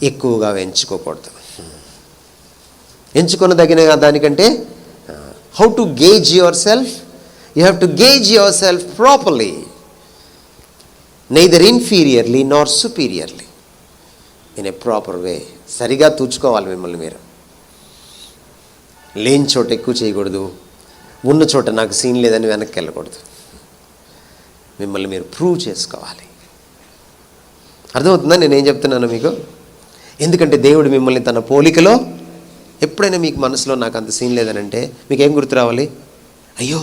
ఎక్కువగా ఎంచుకోకూడదు. ఎంచుకొనదగిన దానికంటే, how to gauge yourself? You have to gauge yourself properly, neither inferiorly nor superiorly, in a proper way. సరిగా తూచుకోవాలి మిమ్మల్ని మీరు. లేని చోట ఎక్కువ చేయకూడదు, ఉన్న చోట నాకు సీన్ లేదని వెనక్కి వెళ్ళకూడదు. మిమ్మల్ని మీరు ప్రూవ్ చేసుకోవాలి. అర్థమవుతుందా నేనేం చెప్తున్నాను మీకు? ఎందుకంటే దేవుడు మిమ్మల్ని తన పోలికలో, ఎప్పుడైనా మీకు మనసులో నాకు అంత సీన్ లేదని అంటే మీకేం గుర్తు రావాలి? అయ్యో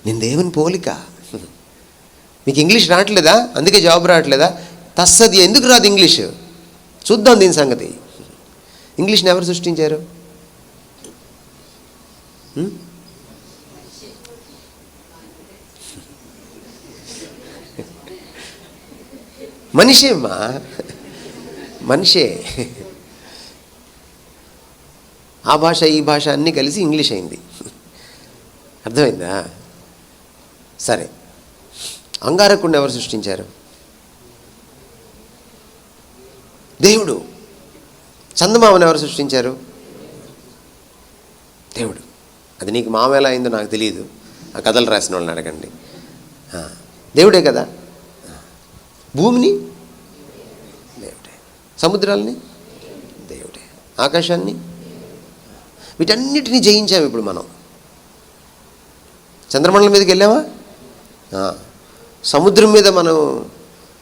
నేను దేవుని పోలిక. మీకు ఇంగ్లీష్ రావట్లేదా? అందుకే జాబ్ రావట్లేదా? తస్సది ఎందుకు రాదు ఇంగ్లీష్? చూద్దాం దీని సంగతి. ఇంగ్లీష్ని ఎవరు సృష్టించారు? మనిషేమ్మా, మనిషే. ఆ భాష ఈ భాష అన్నీ కలిసి ఇంగ్లీష్ అయింది. అర్థమైందా? సరే, అంగారకుడిని ఎవరు సృష్టించారు? దేవుడు. చందమామను ఎవరు సృష్టించారు? దేవుడు. అది నీకు మామ ఎలా అయిందో నాకు తెలియదు, ఆ కథలు రాసిన వాళ్ళని అడగండి. దేవుడే కదా. భూమిని దేవుడే, సముద్రాలని దేవుడే, ఆకాశాన్ని, వీటన్నిటిని జయించాము. ఇప్పుడు మనం చంద్రమండలం మీదకి వెళ్ళామా? సముద్రం మీద మనం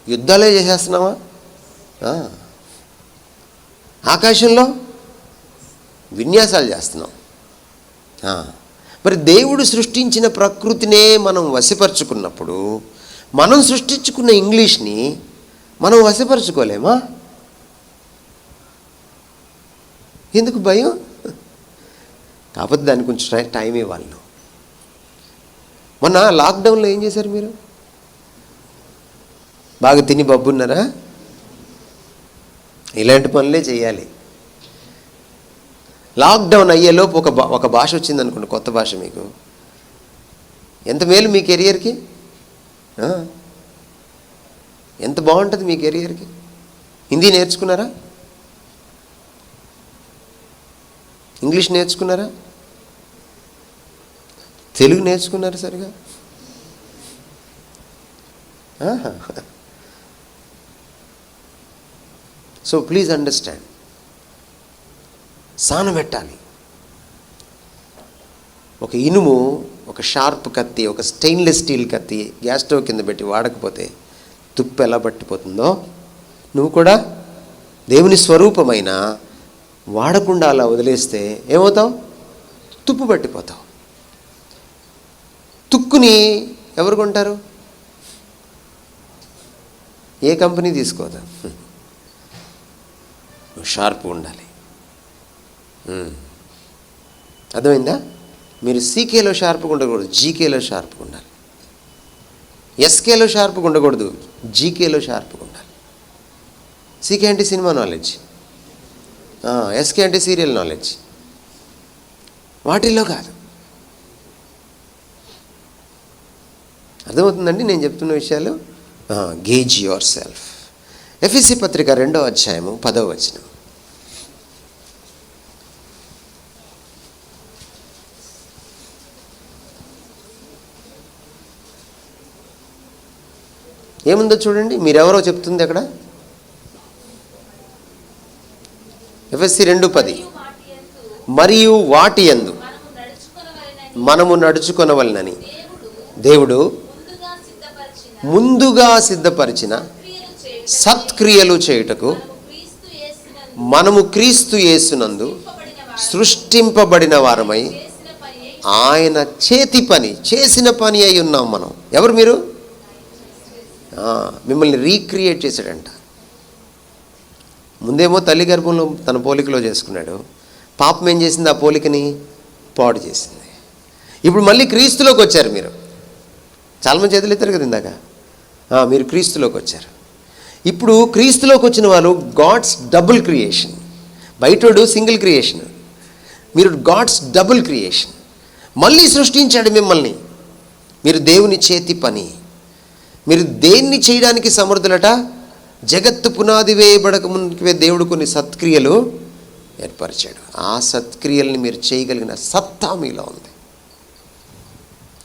యుద్ధాలే చేసేస్తున్నామా? ఆకాశంలో విన్యాసాలు చేస్తున్నాం. మరి దేవుడు సృష్టించిన ప్రకృతినే మనం వశపరుచుకున్నప్పుడు మనం సృష్టించుకున్న ఇంగ్లీష్ని మనం వశపరుచుకోలేమా? ఎందుకు భయం? కాకపోతే దానికి కొంచెం టైం ఇవ్వాలి. మొన్న లాక్డౌన్లో ఏం చేశారు మీరు? బాగా తిని బబ్బున్నారా? ఇలాంటి పనులే చేయాలి. లాక్డౌన్ అయ్యేలోపు ఒక భాష వచ్చింది అనుకోండి, కొత్త భాష. మీకు ఎంత మేలు మీ కెరియర్కి, ఎంత బాగుంటుంది మీ కెరియర్కి. హిందీ నేర్చుకున్నారా? ఇంగ్లీష్ నేర్చుకున్నారా? తెలుగు నేర్చుకున్నారా సరిగా? సో ప్లీజ్ అండర్స్టాండ్, సాన పెట్టాలి. ఒక ఇనుము, ఒక షార్ప్ కత్తి, ఒక స్టెయిన్లెస్ స్టీల్ కత్తి గ్యాస్ స్టవ్ కింద పెట్టి వాడకపోతే తుప్పు ఎలా పట్టిపోతుందో, నువ్వు కూడా దేవుని స్వరూపమైన వాడకుండా అలా వదిలేస్తే ఏమవుతావు? తుప్పు పట్టిపోతావు. తుక్కుని ఎవరు కొంటారు? ఏ కంపెనీ తీసుకోదా? షార్ప్ ఉండాలి. అర్థమైందా? మీరు సీకేలో షార్ప్గా ఉండకూడదు, జీకేలో షార్ప్గా ఉండాలి. ఎస్కేలో షార్ప్గా ఉండకూడదు, జీకేలో షార్ప్గా ఉండాలి. సీకే అంటే సినిమా నాలెడ్జ్, ఎస్కే అంటే సీరియల్ నాలెడ్జ్. వాటిల్లో కాదు. అర్థమవుతుందండి నేను చెప్తున్న విషయాలు? Gauge your self. ఎఫెసీ పత్రిక 2వ అధ్యాయము 10వ వచనం. ఏముందో చూడండి. మీరెవరో చెప్తుంది అక్కడ. ఎఫెసీ 2:10. మరియు వాటి యందు మనము నడుచుకొనవలెనని దేవుడు ముందుగా సిద్ధపరిచిన సత్క్రియలు చేయుటకు మనము క్రీస్తు యేసునందు సృష్టింపబడిన వారమై ఆయన చేతి పని చేసిన పని అయి ఉన్నాం మనం. ఎవరు మీరు? మిమ్మల్ని రీక్రియేట్ చేశాడంట. ముందేమో తల్లి గర్భంలో తన పోలికలో చేసుకున్నాడు. పాపం ఏం చేసింది? ఆ పోలికని పాడు చేసింది. ఇప్పుడు మళ్ళీ క్రీస్తులోకి వచ్చారు మీరు. చాలామంది చేతులు ఎత్తారు కదా ఇందాక. మీరు క్రీస్తులోకి వచ్చారు. ఇప్పుడు క్రీస్తులోకి వచ్చిన వాళ్ళు గాడ్స్ డబుల్ క్రియేషన్. బయటోడు సింగిల్ క్రియేషన్, మీరు గాడ్స్ డబుల్ క్రియేషన్. మళ్ళీ సృష్టించాడు మిమ్మల్ని. మీరు దేవుని చేతి పని. మీరు దేన్ని చేయడానికి సమర్థులట? జగత్తు పునాది వేయబడక ముందుకే దేవుడు కొన్ని సత్క్రియలు ఏర్పరిచాడు. ఆ సత్క్రియల్ని మీరు చేయగలిగిన సత్తా మీలో ఉంది.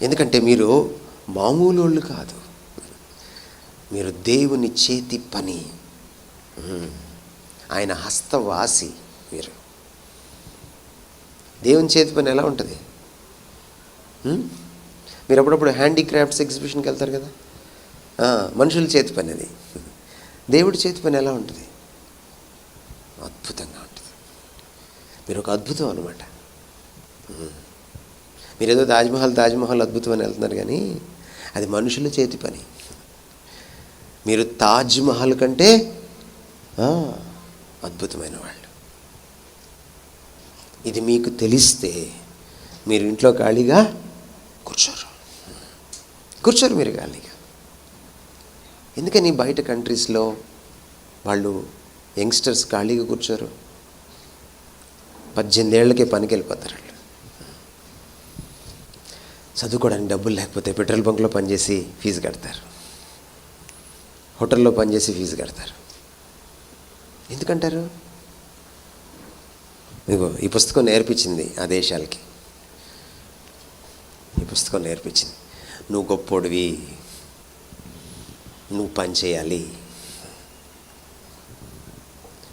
ఎందుకంటే మీరు మామూలు వాళ్ళు కాదు, మీరు దేవుని చేతి పని, ఆయన హస్తవాసి. మీరు దేవుని చేతి పని ఎలా ఉంటుంది? మీరు అప్పుడప్పుడు హ్యాండీక్రాఫ్ట్స్ ఎగ్జిబిషన్కి వెళ్తారు కదా, మనుషుల చేతి పని అది. దేవుడి చేతి పని ఎలా ఉంటుంది? అద్భుతంగా ఉంటుంది. మీరు ఒక అద్భుతం అన్నమాట. మీరు ఏదో తాజ్మహల్ అద్భుతం అని వెళ్తున్నారు, కానీ అది మనుషుల చేతి పని. మీరు తాజ్మహల్ కంటే అద్భుతమైన వాళ్ళు. ఇది మీకు తెలిస్తే మీరు ఇంట్లో ఖాళీగా కూర్చోరు మీరు ఖాళీగా. ఎందుకని బయట కంట్రీస్లో వాళ్ళు యంగ్స్టర్స్ ఖాళీగా కూర్చోరు? 18 ఏళ్ళకే పనికి వెళ్ళిపోతారు వాళ్ళు. చదువుకోవడానికి డబ్బులు లేకపోతే పెట్రోల్ బంక్లో పనిచేసి ఫీజు కడతారు, హోటల్లో పనిచేసి ఫీజు కడతారు. ఎందుకంటారు? ఇదిగో ఈ పుస్తకం నేర్పించింది ఆ దేశాలకి. పుస్తకం నేర్పించింది. నువ్వు గొప్పోడివి, నువ్వు పని చేయాలి,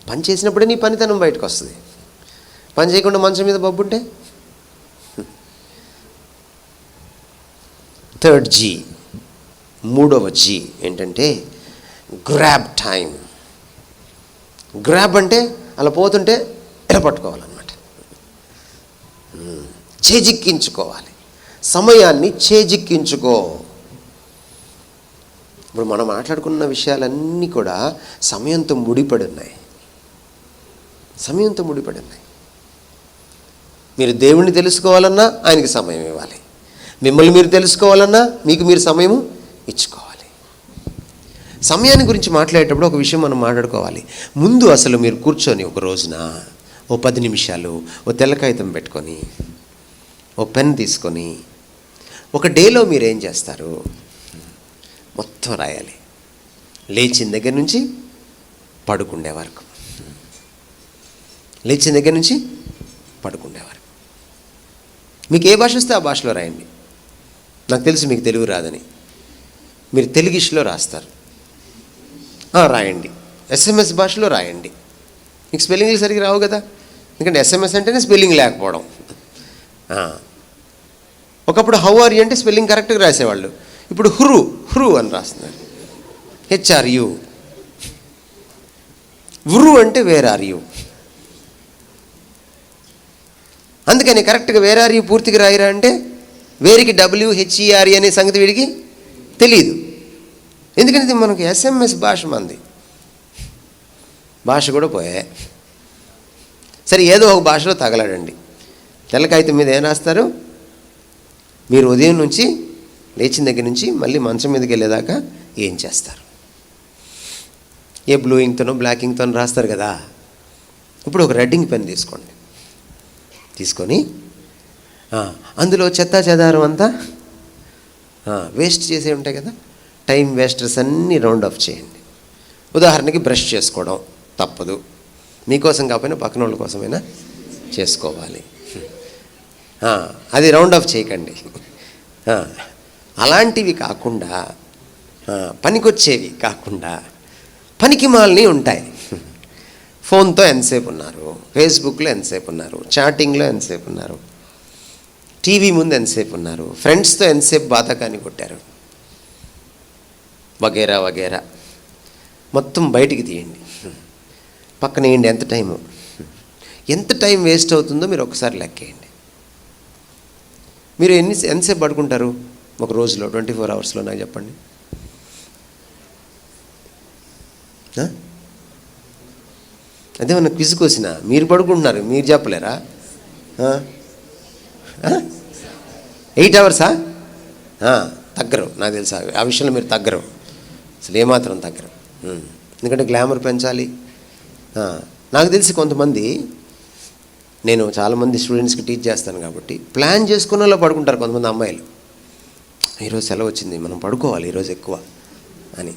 పని చేసినప్పుడే నీ పనితనం బయటకు వస్తుంది. పని చేయకుండా మంచం మీద బొబ్బుంటే. థర్డ్ జీ, మూడవ జీ ఏంటంటే గ్రాబ్ టైం. గ్రాబ్ అంటే అలా పోతుంటే ఎలా పట్టుకోవాలన్నమాట, చేజిక్కించుకోవాలి, సమయాన్ని చేజిక్కించుకో. ఇప్పుడు మనం మాట్లాడుకున్న విషయాలన్నీ కూడా సమయంతో ముడిపడి ఉన్నాయి. సమయంతో ముడిపడి ఉన్నాయి. మీరు దేవుణ్ణి తెలుసుకోవాలన్నా ఆయనకి సమయం ఇవ్వాలి. మిమ్మల్ని మీరు తెలుసుకోవాలన్నా మీకు మీరు సమయము ఇచ్చుకోవాలి. సమయాన్ని గురించి మాట్లాడేటప్పుడు ఒక విషయం మనం మాట్లాడుకోవాలి. ముందు అసలు మీరు కూర్చొని ఒక రోజున ఓ 10 నిమిషాలు ఓ తెల్ల కాగితం పెట్టుకొని ఓ పెన్ తీసుకొని ఒక డేలో మీరు ఏం చేస్తారు మొత్తం రాయాలి. లేచిన దగ్గర నుంచి పడుకుండే వరకు, లేచిన దగ్గర నుంచి పడుకుండే వరకు. మీకు ఏ భాష వస్తే ఆ భాషలో రాయండి. నాకు తెలుసు మీకు తెలుగు రాదని, మీరు తెలుగిష్లో రాస్తారు. రాయండి. SMS భాషలో రాయండి. మీకు స్పెల్లింగ్లు సరిగ్గా రావు కదా, ఎందుకంటే SMS అంటేనే స్పెల్లింగ్ లేకపోవడం. ఒకప్పుడు హౌ ఆర్ యూ అంటే స్పెల్లింగ్ కరెక్ట్గా రాసేవాళ్ళు. ఇప్పుడు హురు అని రాస్తున్నారు. HRU. ఉరు అంటే వేర్ ఆర్ యూ. అందుకని కరెక్ట్గా వేర్ ఆర్ యూ పూర్తిగా రాయిరా అంటే వేరికి WHERE అనే సంగతి వీడికి తెలియదు. ఎందుకంటే మనకి SMS భాష మంది, భాష కూడా పోయే. సరే, ఏదో ఒక భాషలో తగలడండి. తెల్ల కాగితం మీద ఏం రాస్తారు? మీరు ఉదయం నుంచి లేచిన దగ్గర నుంచి మళ్ళీ మంచం మీదకి వెళ్ళేదాకా ఏం చేస్తారు? ఏ బ్లూ ఇంక్తోనో బ్లాక్ ఇంక్తోనో రాస్తారు కదా. ఇప్పుడు ఒక రెడ్డింగ్ పెన్ తీసుకోండి. తీసుకొని అందులో చెత్త చెదారం అంతా వేస్ట్ చేసే ఉంటాయి కదా, టైం వేస్టర్స్ అన్నీ రౌండ్ ఆఫ్ చేయండి. ఉదాహరణకి బ్రష్ చేసుకోవడం తప్పదు, మీకోసం కాకపోయినా పక్కన వాళ్ళ కోసమైనా చేసుకోవాలి. అది రౌండ్ ఆఫ్ చేయకండి. అలాంటివి కాకుండా, పనికొచ్చేవి కాకుండా పనికి మాలినవి ఉంటాయి. ఫోన్తో ఎంతసేపు ఉన్నారు, ఫేస్బుక్లో ఎంతసేపు ఉన్నారు, చాటింగ్లో ఎంతసేపు ఉన్నారు, టీవీ ముందు ఎంతసేపు ఉన్నారు, ఫ్రెండ్స్తో ఎంతసేపు బాతకాన్ని కొట్టారు, వగేరా వగేరా మొత్తం బయటికి తీయండి. పక్కన వేయండి. ఎంత టైం వేస్ట్ అవుతుందో మీరు ఒకసారి లెక్కేయండి. మీరు ఎంతసేపు పడుకుంటారు ఒక రోజులో, 24 అవర్స్లో నాకు చెప్పండి. అదేమన్నా క్విజ్ కోసినా మీరు పడుకుంటున్నారు, మీరు చెప్పలేరా? 8 అవర్సా? తగ్గరు, నాకు తెలుసా ఆ విషయంలో మీరు తగ్గరు, అసలు ఏమాత్రం తగ్గరు. ఎందుకంటే గ్లామర్ పెంచాలి. నాకు తెలిసి కొంతమంది, నేను చాలామంది స్టూడెంట్స్కి టీచ్ చేస్తాను కాబట్టి ప్లాన్ చేసుకున్న వాళ్ళు పడుకుంటారు. కొంతమంది అమ్మాయిలు, ఈరోజు సెలవు వచ్చింది మనం పడుకోవాలి ఈరోజు ఎక్కువ అని.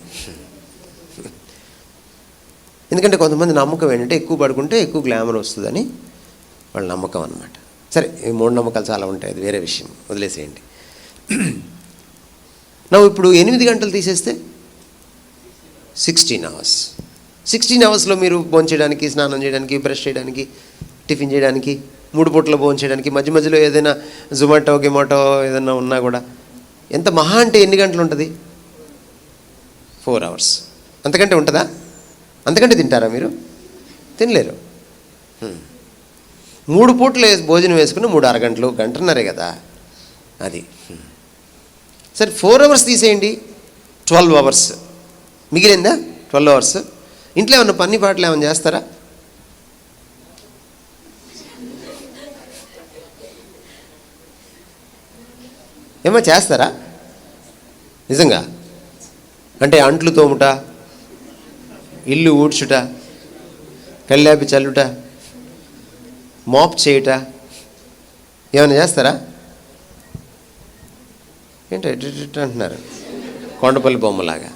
ఎందుకంటే కొంతమంది నమ్మకం ఏంటంటే ఎక్కువ పడుకుంటే ఎక్కువ గ్లామర్ వస్తుందని వాళ్ళ నమ్మకం అన్నమాట. సరే, ఈ మూఢనమ్మకాలు చాలా ఉంటాయి, అది వేరే విషయం, వదిలేసేయండి. ఇప్పుడు 8 గంటలు తీసేస్తే 16 అవర్స్. 16 అవర్స్లో మీరు భోంచేయడానికి, స్నానం చేయడానికి, బ్రష్ చేయడానికి, టిఫిన్ చేయడానికి, 3 పూటలు భోంచేయడానికి, మధ్య మధ్యలో ఏదైనా జొమాటో గిమాటో ఏదైనా ఉన్నా కూడా ఎంత మహా అంటే ఎన్ని గంటలు ఉంటుంది? 4 అవర్స్. అంతకంటే ఉంటుందా? అంతకంటే తింటారా మీరు? తినలేరు. 3 పూటలు భోజనం వేసుకుని 3 అరగంటలు, గంటన్నరే కదా అది. సరే, 4 అవర్స్ తీసేయండి, 12 అవర్స్ మిగిలిందా? 12 అవర్స్. ఇంట్లో ఏమన్నా పని పాటలు ఏమైనా చేస్తారా? ఏమో చేస్తారా నిజంగా? అంటే అంట్లు తోముట, ఇల్లు ఊడ్చుట, కళ్ళాపి చల్లుట, మాప్ చేయుట, ఏమైనా చేస్తారా? ఏంటో ఎట్ అంటున్నారు, కొండపల్లి బొమ్మలాగా.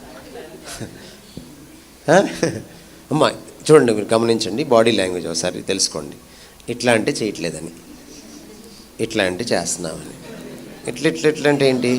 అమ్మా చూడండి, మీరు గమనించండి, బాడీ లాంగ్వేజ్ ఒకసారి తెలుసుకోండి. ఇట్లా అంటే చేయట్లేదని, ఇట్లా అంటే చేస్తున్నామని. ఎట్లా అంటే ఏంటి?